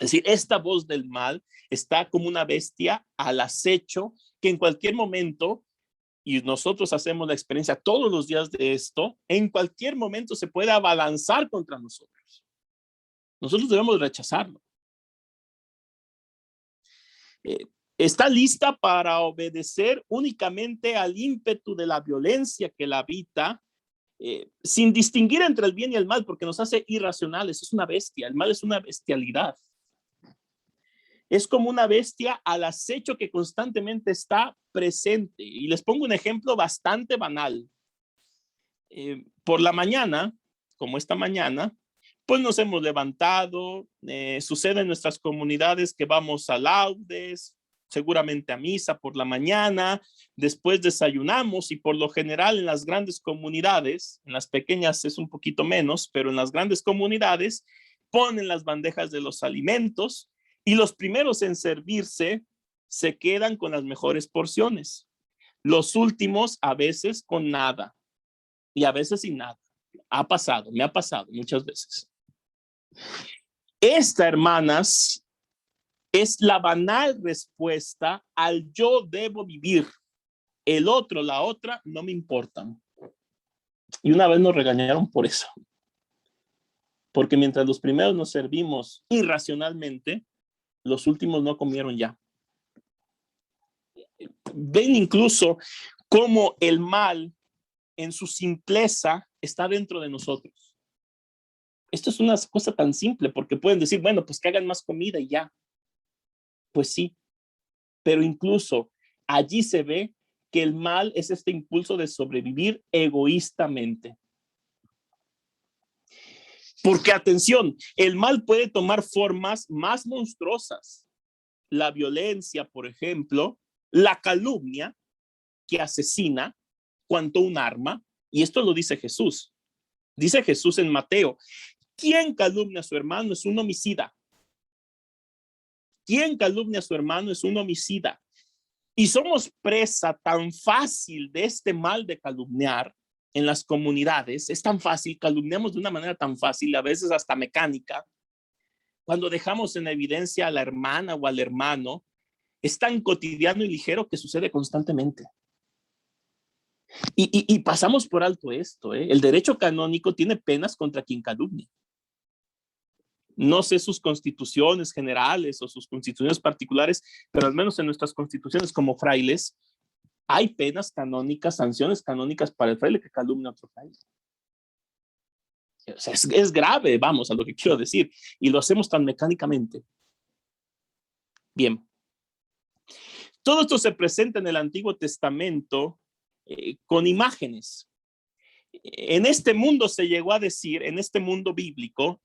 Es decir, esta voz del mal está como una bestia al acecho que en cualquier momento, y nosotros hacemos la experiencia todos los días de esto, en cualquier momento se puede abalanzar contra nosotros. Nosotros debemos rechazarlo. Está lista para obedecer únicamente al ímpetu de la violencia que la habita, sin distinguir entre el bien y el mal, porque nos hace irracionales. Es una bestia, el mal es una bestialidad. Es como una bestia al acecho que constantemente está presente. Y les pongo un ejemplo bastante banal. Por la mañana, como esta mañana, pues nos hemos levantado, sucede en nuestras comunidades que vamos a laudes, seguramente a misa por la mañana, después desayunamos y por lo general en las grandes comunidades, en las pequeñas es un poquito menos, pero en las grandes comunidades ponen las bandejas de los alimentos y los primeros en servirse se quedan con las mejores porciones. Los últimos a veces con nada y a veces sin nada. Ha pasado, me ha pasado muchas veces. Esta, hermanas, es la banal respuesta al yo debo vivir. El otro, la otra, no me importan. Y una vez nos regañaron por eso. Porque mientras los primeros nos servimos irracionalmente, los últimos no comieron ya. Ven incluso cómo el mal en su simpleza está dentro de nosotros. Esto es una cosa tan simple porque pueden decir, bueno, pues que hagan más comida y ya. Pues sí, pero incluso allí se ve que el mal es este impulso de sobrevivir egoístamente. Porque atención, el mal puede tomar formas más monstruosas. La violencia, por ejemplo, la calumnia que asesina cuanto un arma, y esto lo dice Jesús. Dice Jesús en Mateo, ¿quién calumnia a su hermano es un homicida? ¿Quién calumnia a su hermano es un homicida? Y somos presa tan fácil de este mal de calumniar en las comunidades. Es tan fácil, calumniamos de una manera tan fácil, a veces hasta mecánica. Cuando dejamos en evidencia a la hermana o al hermano, es tan cotidiano y ligero que sucede constantemente. Y pasamos por alto esto. El derecho canónico tiene penas contra quien calumnia. No sé sus constituciones generales o sus constituciones particulares, pero al menos en nuestras constituciones como frailes, hay penas canónicas, sanciones canónicas para el fraile que calumnia a otro fraile. O sea, es grave, vamos, a lo que quiero decir, y lo hacemos tan mecánicamente. Bien. Todo esto se presenta en el Antiguo Testamento con imágenes. En este mundo se llegó a decir, en este mundo bíblico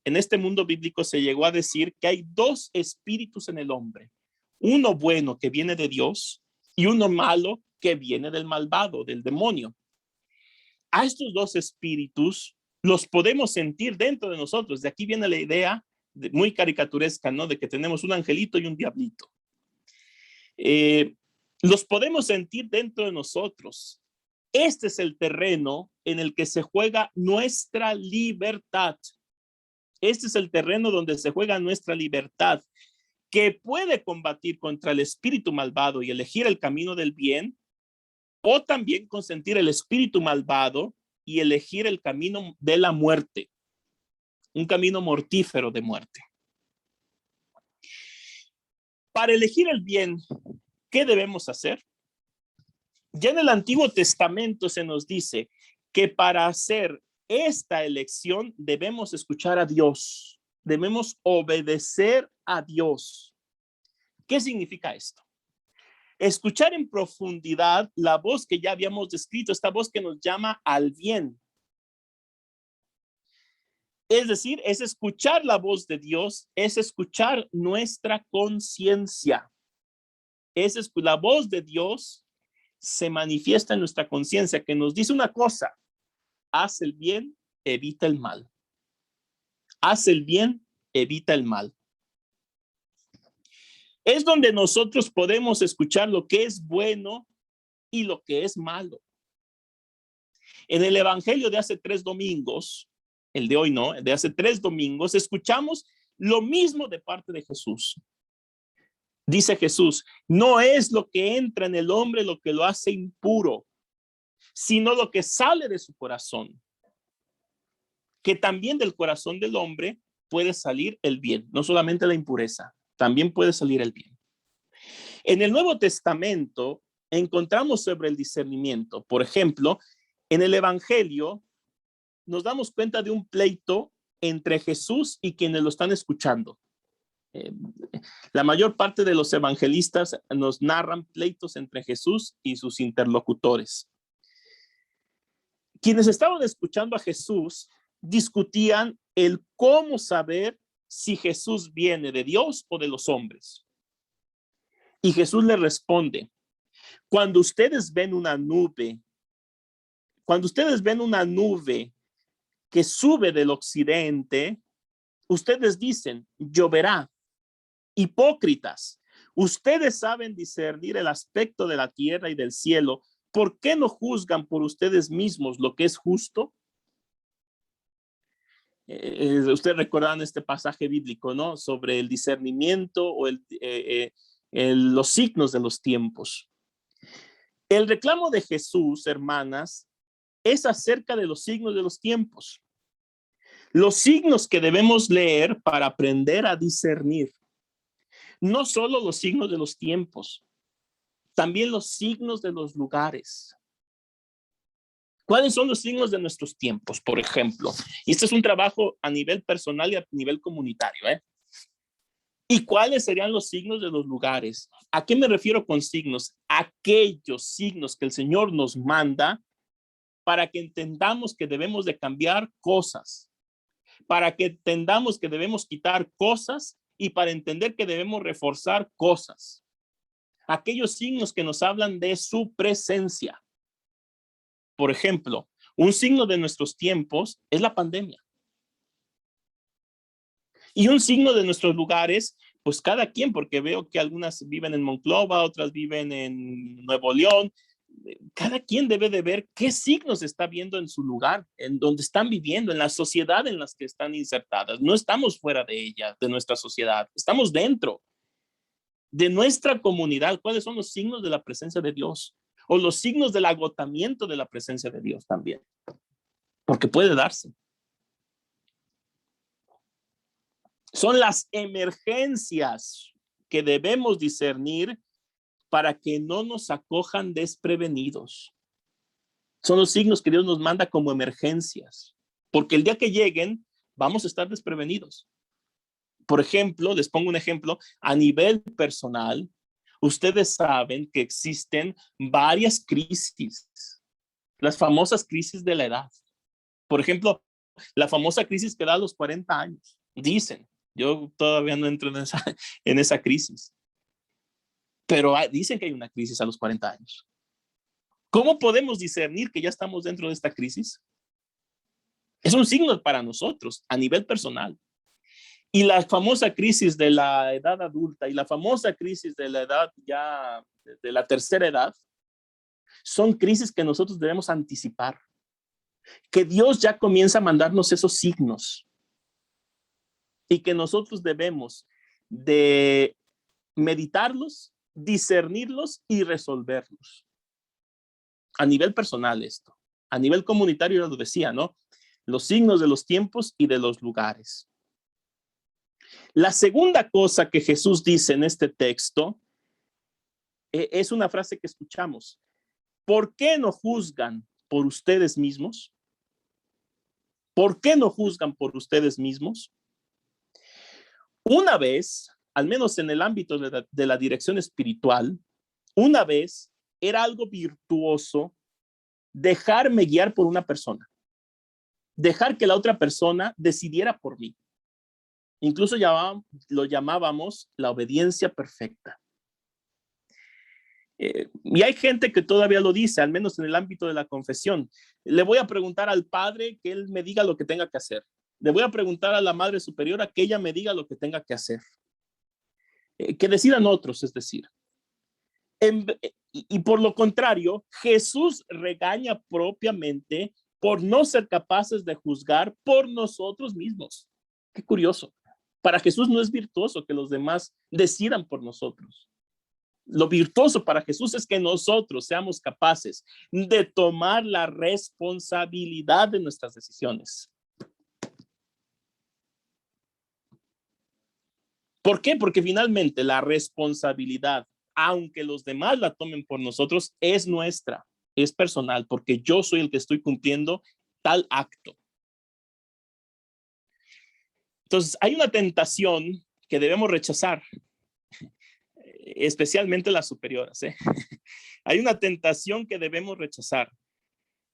se llegó a decir que hay dos espíritus en el hombre. Uno bueno que viene de Dios y uno malo que viene del malvado, del demonio. A estos dos espíritus los podemos sentir dentro de nosotros. De aquí viene la idea muy caricaturesca, ¿no? De que tenemos un angelito y un diablito. Los podemos sentir dentro de nosotros. Este es el terreno en el que se juega nuestra libertad. Este es el terreno donde se juega nuestra libertad, que puede combatir contra el espíritu malvado y elegir el camino del bien, o también consentir el espíritu malvado y elegir el camino de la muerte, un camino mortífero de muerte. Para elegir el bien, ¿qué debemos hacer? Ya en el Antiguo Testamento se nos dice que para hacer esta elección debemos escuchar a Dios, debemos obedecer a Dios. ¿Qué significa esto? Escuchar en profundidad la voz que ya habíamos descrito, esta voz que nos llama al bien. Es decir, es escuchar la voz de Dios, es escuchar nuestra conciencia. La voz de Dios se manifiesta en nuestra conciencia, que nos dice una cosa: haz el bien, evita el mal. Haz el bien, evita el mal. Es donde nosotros podemos escuchar lo que es bueno y lo que es malo. En el evangelio de hace 3 domingos, el de hoy no, de hace 3 domingos, escuchamos lo mismo de parte de Jesús. Dice Jesús, no es lo que entra en el hombre lo que lo hace impuro, sino lo que sale de su corazón, que también del corazón del hombre puede salir el bien, no solamente la impureza, también puede salir el bien. En el Nuevo Testamento encontramos sobre el discernimiento. Por ejemplo, en el evangelio nos damos cuenta de un pleito entre Jesús y quienes lo están escuchando. La mayor parte de los evangelistas nos narran pleitos entre Jesús y sus interlocutores. Quienes estaban escuchando a Jesús discutían el cómo saber si Jesús viene de Dios o de los hombres. Y Jesús le responde, cuando ustedes ven una nube que sube del occidente, ustedes dicen, lloverá. Hipócritas, ustedes saben discernir el aspecto de la tierra y del cielo. ¿Por qué no juzgan por ustedes mismos lo que es justo? Ustedes recordarán este pasaje bíblico, ¿no? Sobre el discernimiento o los signos de los tiempos. El reclamo de Jesús, hermanas, es acerca de los signos de los tiempos. Los signos que debemos leer para aprender a discernir. No solo los signos de los tiempos, también los signos de los lugares. ¿Cuáles son los signos de nuestros tiempos, por ejemplo? Y este es un trabajo a nivel personal y a nivel comunitario, ¿eh? ¿Y cuáles serían los signos de los lugares? ¿A qué me refiero con signos? Aquellos signos que el Señor nos manda para que entendamos que debemos de cambiar cosas, para que entendamos que debemos quitar cosas y para entender que debemos reforzar cosas. Aquellos signos que nos hablan de su presencia. Por ejemplo, un signo de nuestros tiempos es la pandemia. Y un signo de nuestros lugares, pues cada quien, porque veo que algunas viven en Monclova, otras viven en Nuevo León. Cada quien debe de ver qué signos está viendo en su lugar, en donde están viviendo, en la sociedad en las que están insertadas. No estamos fuera de ella, de nuestra sociedad. Estamos dentro de nuestra comunidad. ¿Cuáles son los signos de la presencia de Dios? O los signos del agotamiento de la presencia de Dios también. Porque puede darse. Son las emergencias que debemos discernir para que no nos acojan desprevenidos. Son los signos que Dios nos manda como emergencias, porque el día que lleguen vamos a estar desprevenidos. Por ejemplo, les pongo un ejemplo, a nivel personal, ustedes saben que existen varias crisis, las famosas crisis de la edad. Por ejemplo, la famosa crisis que da a los 40 años, dicen. Yo todavía no entro en esa crisis. Pero dicen que hay una crisis a los 40 años. ¿Cómo podemos discernir que ya estamos dentro de esta crisis? Es un signo para nosotros a nivel personal. Y la famosa crisis de la edad adulta y la famosa crisis de la edad ya de la tercera edad son crisis que nosotros debemos anticipar. Que Dios ya comienza a mandarnos esos signos. Y que nosotros debemos de meditarlos, discernirlos y resolverlos. A nivel personal esto. A nivel comunitario ya lo decía, ¿no? Los signos de los tiempos y de los lugares. La segunda cosa que Jesús dice en este texto es una frase que escuchamos. ¿Por qué no juzgan por ustedes mismos? ¿Por qué no juzgan por ustedes mismos? Una vez, al menos en el ámbito de la dirección espiritual, una vez era algo virtuoso dejarme guiar por una persona, dejar que la otra persona decidiera por mí. Incluso lo llamábamos la obediencia perfecta. Y hay gente que todavía lo dice, al menos en el ámbito de la confesión. Le voy a preguntar al padre que él me diga lo que tenga que hacer. Le voy a preguntar a la madre superiora que ella me diga lo que tenga que hacer. Que decidan otros, es decir. Y por lo contrario, Jesús regaña propiamente por no ser capaces de juzgar por nosotros mismos. Qué curioso. Para Jesús no es virtuoso que los demás decidan por nosotros. Lo virtuoso para Jesús es que nosotros seamos capaces de tomar la responsabilidad de nuestras decisiones. ¿Por qué? Porque finalmente la responsabilidad, aunque los demás la tomen por nosotros, es nuestra, es personal, porque yo soy el que estoy cumpliendo tal acto. Entonces, hay una tentación que debemos rechazar, especialmente las superiores. Hay una tentación que debemos rechazar.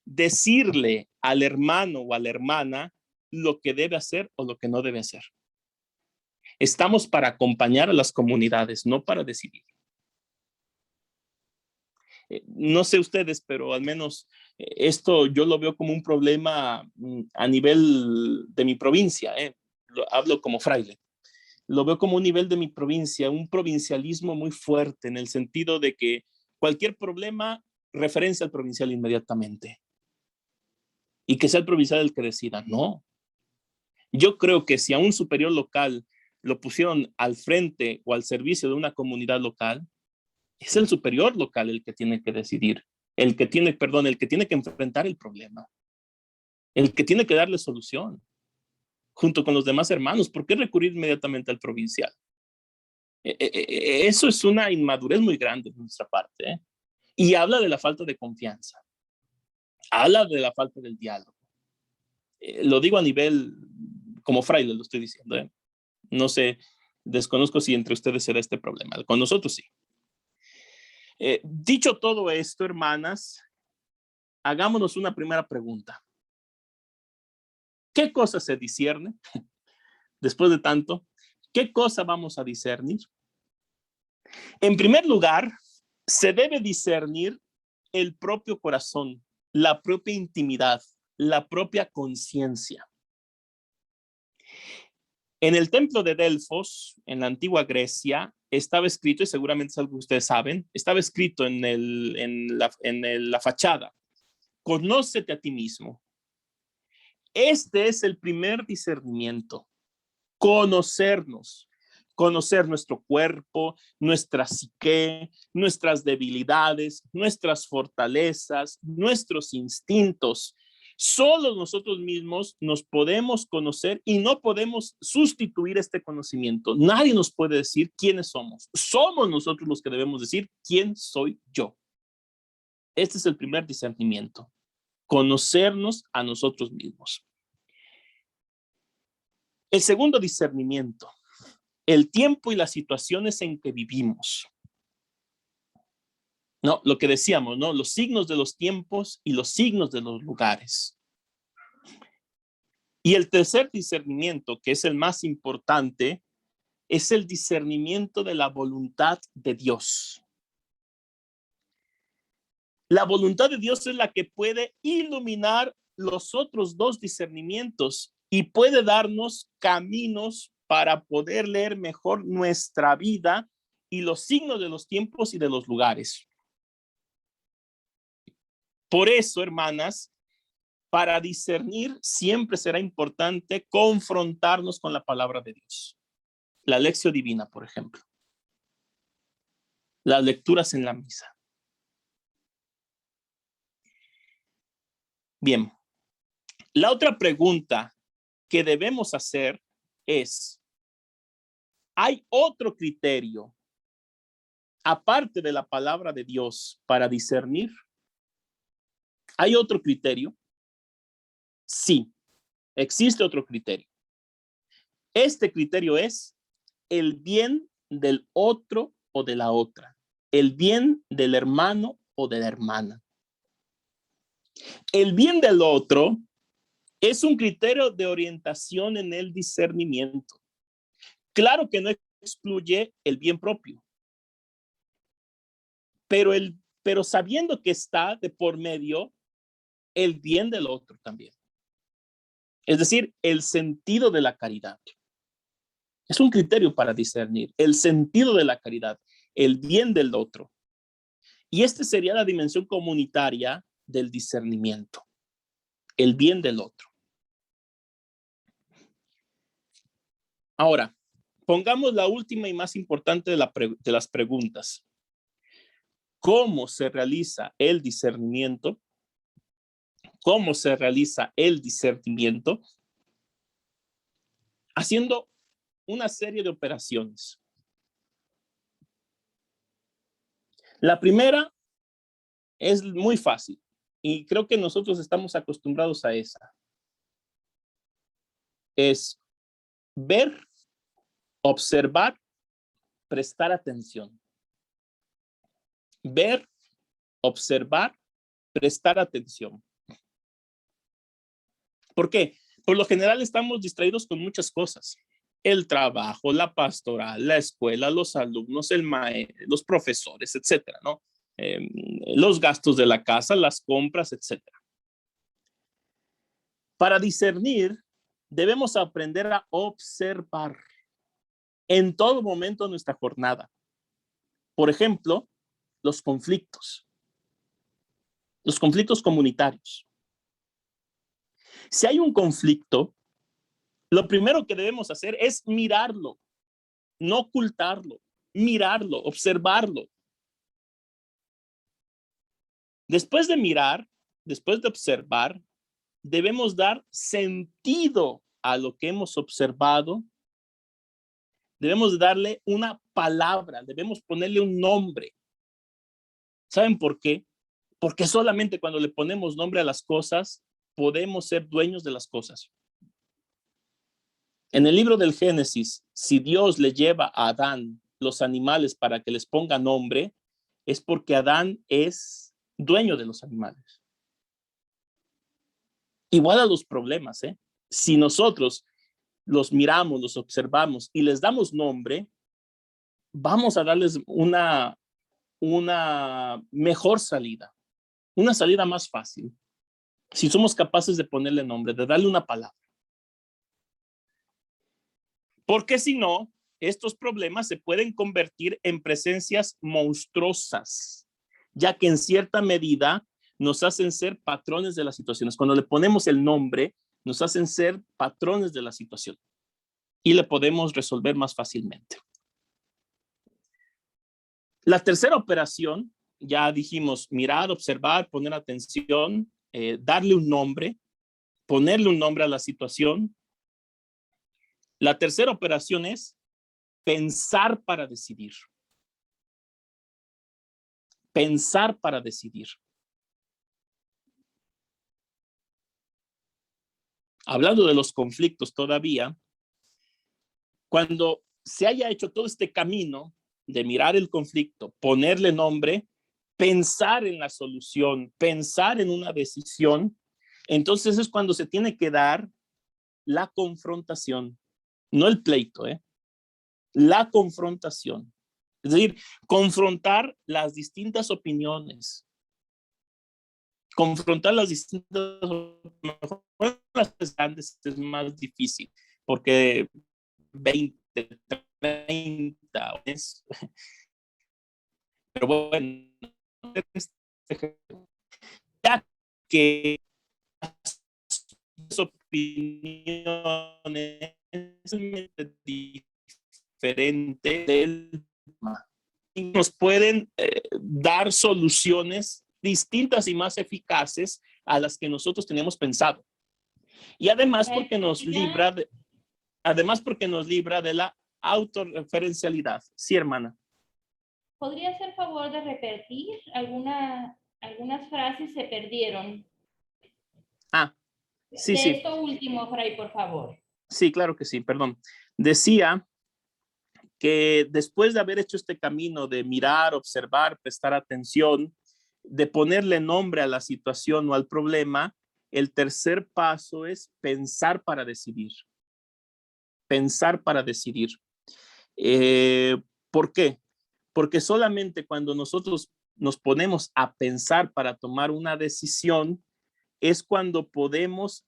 Decirle al hermano o a la hermana lo que debe hacer o lo que no debe hacer. Estamos para acompañar a las comunidades, no para decidir. No sé ustedes, pero al menos esto yo lo veo como un problema a nivel de mi provincia. Hablo como fraile. Lo veo como un nivel de mi provincia, un provincialismo muy fuerte en el sentido de que cualquier problema referencia al provincial inmediatamente. Y que sea el provincial el que decida. No. Yo creo que si a un superior local lo pusieron al frente o al servicio de una comunidad local, es el superior local el que tiene que decidir, el que tiene que enfrentar el problema, el que tiene que darle solución, junto con los demás hermanos. ¿Por qué recurrir inmediatamente al provincial? Eso es una inmadurez muy grande de nuestra parte, ¿eh? Y habla de la falta de confianza, habla de la falta del diálogo. Lo digo a nivel, como fraile lo estoy diciendo, ¿eh? No sé, desconozco si entre ustedes será este problema. Con nosotros sí. Dicho todo esto, hermanas, hagámonos una primera pregunta. ¿Qué cosa se discierne? Después de tanto, ¿qué cosa vamos a discernir? En primer lugar, se debe discernir el propio corazón, la propia intimidad, la propia conciencia. En el templo de Delfos, en la antigua Grecia, estaba escrito, y seguramente es algo que ustedes saben, estaba escrito en la fachada: conócete a ti mismo. Este es el primer discernimiento, conocernos, conocer nuestro cuerpo, nuestra psique, nuestras debilidades, nuestras fortalezas, nuestros instintos. Solo nosotros mismos nos podemos conocer y no podemos sustituir este conocimiento. Nadie nos puede decir quiénes somos. Somos nosotros los que debemos decir quién soy yo. Este es el primer discernimiento, conocernos a nosotros mismos. El segundo discernimiento, el tiempo y las situaciones en que vivimos. No, lo que decíamos, ¿no? Los signos de los tiempos y los signos de los lugares. Y el tercer discernimiento, que es el más importante, es el discernimiento de la voluntad de Dios. La voluntad de Dios es la que puede iluminar los otros dos discernimientos y puede darnos caminos para poder leer mejor nuestra vida y los signos de los tiempos y de los lugares. Por eso, hermanas, para discernir siempre será importante confrontarnos con la palabra de Dios. La lección divina, por ejemplo. Las lecturas en la misa. Bien. La otra pregunta que debemos hacer es: ¿hay otro criterio aparte de la palabra de Dios para discernir? ¿Hay otro criterio? Sí, existe otro criterio. Este criterio es el bien del otro o de la otra, el bien del hermano o de la hermana. El bien del otro es un criterio de orientación en el discernimiento. Claro que no excluye el bien propio, pero sabiendo que está de por medio el bien del otro también. Es decir, el sentido de la caridad. Es un criterio para discernir el sentido de la caridad, el bien del otro. Y esta sería la dimensión comunitaria del discernimiento, el bien del otro. Ahora, pongamos la última y más importante de las preguntas. ¿Cómo se realiza el discernimiento? ¿Cómo se realiza el discernimiento? Haciendo una serie de operaciones. La primera es muy fácil y creo que nosotros estamos acostumbrados a esa. Es ver, observar, prestar atención. Ver, observar, prestar atención. ¿Por qué? Por lo general estamos distraídos con muchas cosas. El trabajo, la pastoral, la escuela, los alumnos, los profesores, etcétera, ¿no? Los gastos de la casa, las compras, etcétera. Para discernir, debemos aprender a observar en todo momento de nuestra jornada. Por ejemplo, los conflictos comunitarios. Si hay un conflicto, lo primero que debemos hacer es mirarlo, no ocultarlo, mirarlo, observarlo. Después de mirar, después de observar, debemos dar sentido a lo que hemos observado. Debemos darle una palabra, debemos ponerle un nombre. ¿Saben por qué? Porque solamente cuando le ponemos nombre a las cosas, podemos ser dueños de las cosas. En el libro del Génesis, si Dios le lleva a Adán los animales para que les ponga nombre, es porque Adán es dueño de los animales. Igual a los problemas, ¿eh? Si nosotros los miramos, los observamos y les damos nombre, vamos a darles una mejor salida, una salida más fácil. Si somos capaces de ponerle nombre, de darle una palabra. Porque si no, estos problemas se pueden convertir en presencias monstruosas, ya que en cierta medida nos hacen ser patrones de las situaciones. Cuando le ponemos el nombre, nos hacen ser patrones de la situación y le podemos resolver más fácilmente. La tercera operación, ya dijimos, mirar, observar, poner atención, darle un nombre, ponerle un nombre a la situación. La tercera operación es pensar para decidir. Pensar para decidir. Hablando de los conflictos todavía, cuando se haya hecho todo este camino de mirar el conflicto, ponerle nombre, pensar en la solución, pensar en una decisión, entonces es cuando se tiene que dar la confrontación, no el pleito, la confrontación. Es decir, confrontar las distintas opiniones, confrontar las distintas opiniones. Las grandes es más difícil, porque 20, 30, pero bueno, ya que las opiniones diferentes del tema nos pueden dar soluciones distintas y más eficaces a las que nosotros teníamos pensado. Y además porque nos libra de la autorreferencialidad. Sí, hermana. ¿Podría hacer favor de repetir? Algunas frases se perdieron. Sí, de sí. Esto último, Fray, por favor. Sí, claro que sí, perdón. Decía que después de haber hecho este camino de mirar, observar, prestar atención, de ponerle nombre a la situación o al problema, el tercer paso es pensar para decidir. Pensar para decidir. ¿Por qué? Porque solamente cuando nosotros nos ponemos a pensar para tomar una decisión, es cuando podemos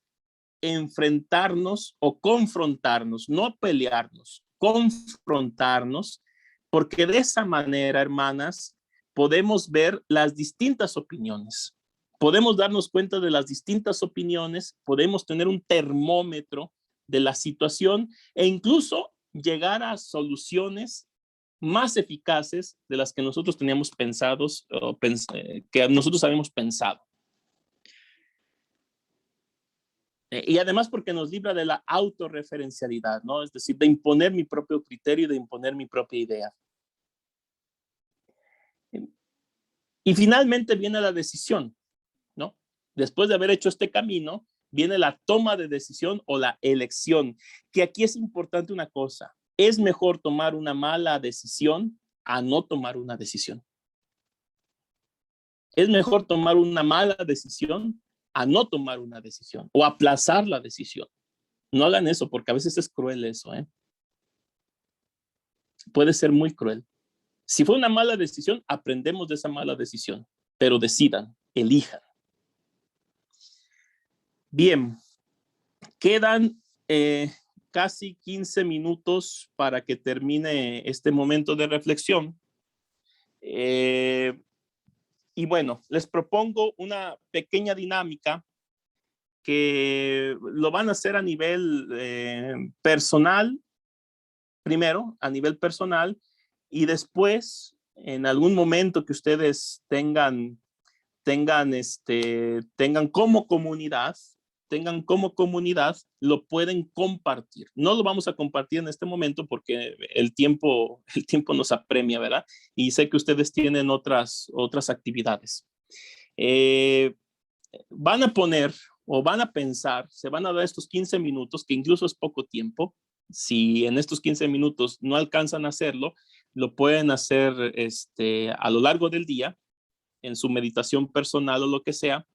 enfrentarnos o confrontarnos, no pelearnos, confrontarnos, porque de esa manera, hermanas, podemos ver las distintas opiniones. Podemos darnos cuenta de las distintas opiniones, podemos tener un termómetro de la situación e incluso llegar a soluciones más eficaces de las que nosotros teníamos pensados o que nosotros habíamos pensado. Y además porque nos libra de la autorreferencialidad, ¿no? Es decir, de imponer mi propio criterio, de imponer mi propia idea. Y finalmente viene la decisión, ¿no? Después de haber hecho este camino, viene la toma de decisión o la elección, que aquí es importante una cosa, es mejor tomar una mala decisión a no tomar una decisión. Es mejor tomar una mala decisión a no tomar una decisión o aplazar la decisión. No hagan eso porque a veces es cruel eso, ¿eh? Puede ser muy cruel. Si fue una mala decisión, aprendemos de esa mala decisión, pero decidan, elijan. Bien, quedan casi 15 minutos para que termine este momento de reflexión. Y bueno, les propongo una pequeña dinámica que lo van a hacer a nivel personal, primero a nivel personal, y después en algún momento que ustedes tengan como comunidad, lo pueden compartir. No lo vamos a compartir en este momento porque el tiempo nos apremia, ¿verdad? Y sé que ustedes tienen otras actividades. Van a poner o van a pensar, se van a dar estos 15 minutos, que incluso es poco tiempo. Si en estos 15 minutos no alcanzan a hacerlo, lo pueden hacer a lo largo del día, en su meditación personal o lo que sea.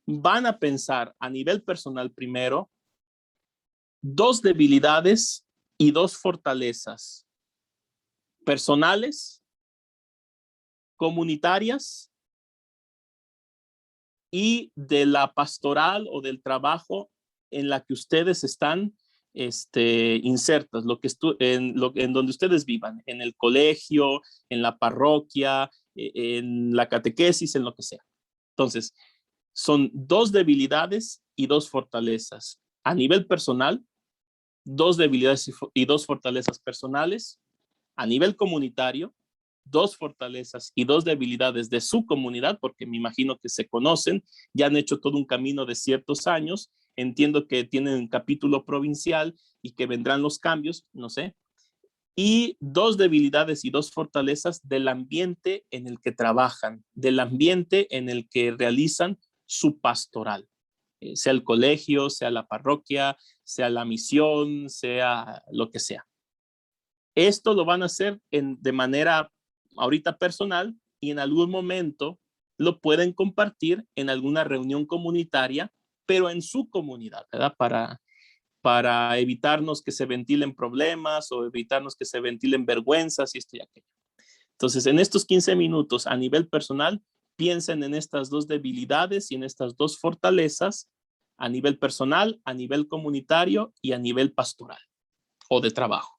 Van a pensar a nivel personal primero 2 debilidades y 2 fortalezas personales, comunitarias y de la pastoral o del trabajo en la que ustedes están insertas, en donde ustedes vivan, en el colegio, en la parroquia, en la catequesis, en lo que sea. Entonces, son 2 debilidades y 2 fortalezas. A nivel personal, 2 debilidades y 2 fortalezas personales. A nivel comunitario, 2 fortalezas y 2 debilidades de su comunidad, porque me imagino que se conocen, ya han hecho todo un camino de ciertos años, entiendo que tienen un capítulo provincial y que vendrán los cambios, no sé. Y 2 debilidades y 2 fortalezas del ambiente en el que trabajan, del ambiente en el que realizan su pastoral, sea el colegio, sea la parroquia, sea la misión, sea lo que sea. Esto lo van a hacer de manera ahorita personal y en algún momento lo pueden compartir en alguna reunión comunitaria, pero en su comunidad, ¿verdad? Para evitarnos que se ventilen problemas o evitarnos que se ventilen vergüenzas y esto y aquello. Entonces, en estos 15 minutos a nivel personal, piensen en estas 2 debilidades y en estas 2 fortalezas a nivel personal, a nivel comunitario y a nivel pastoral o de trabajo.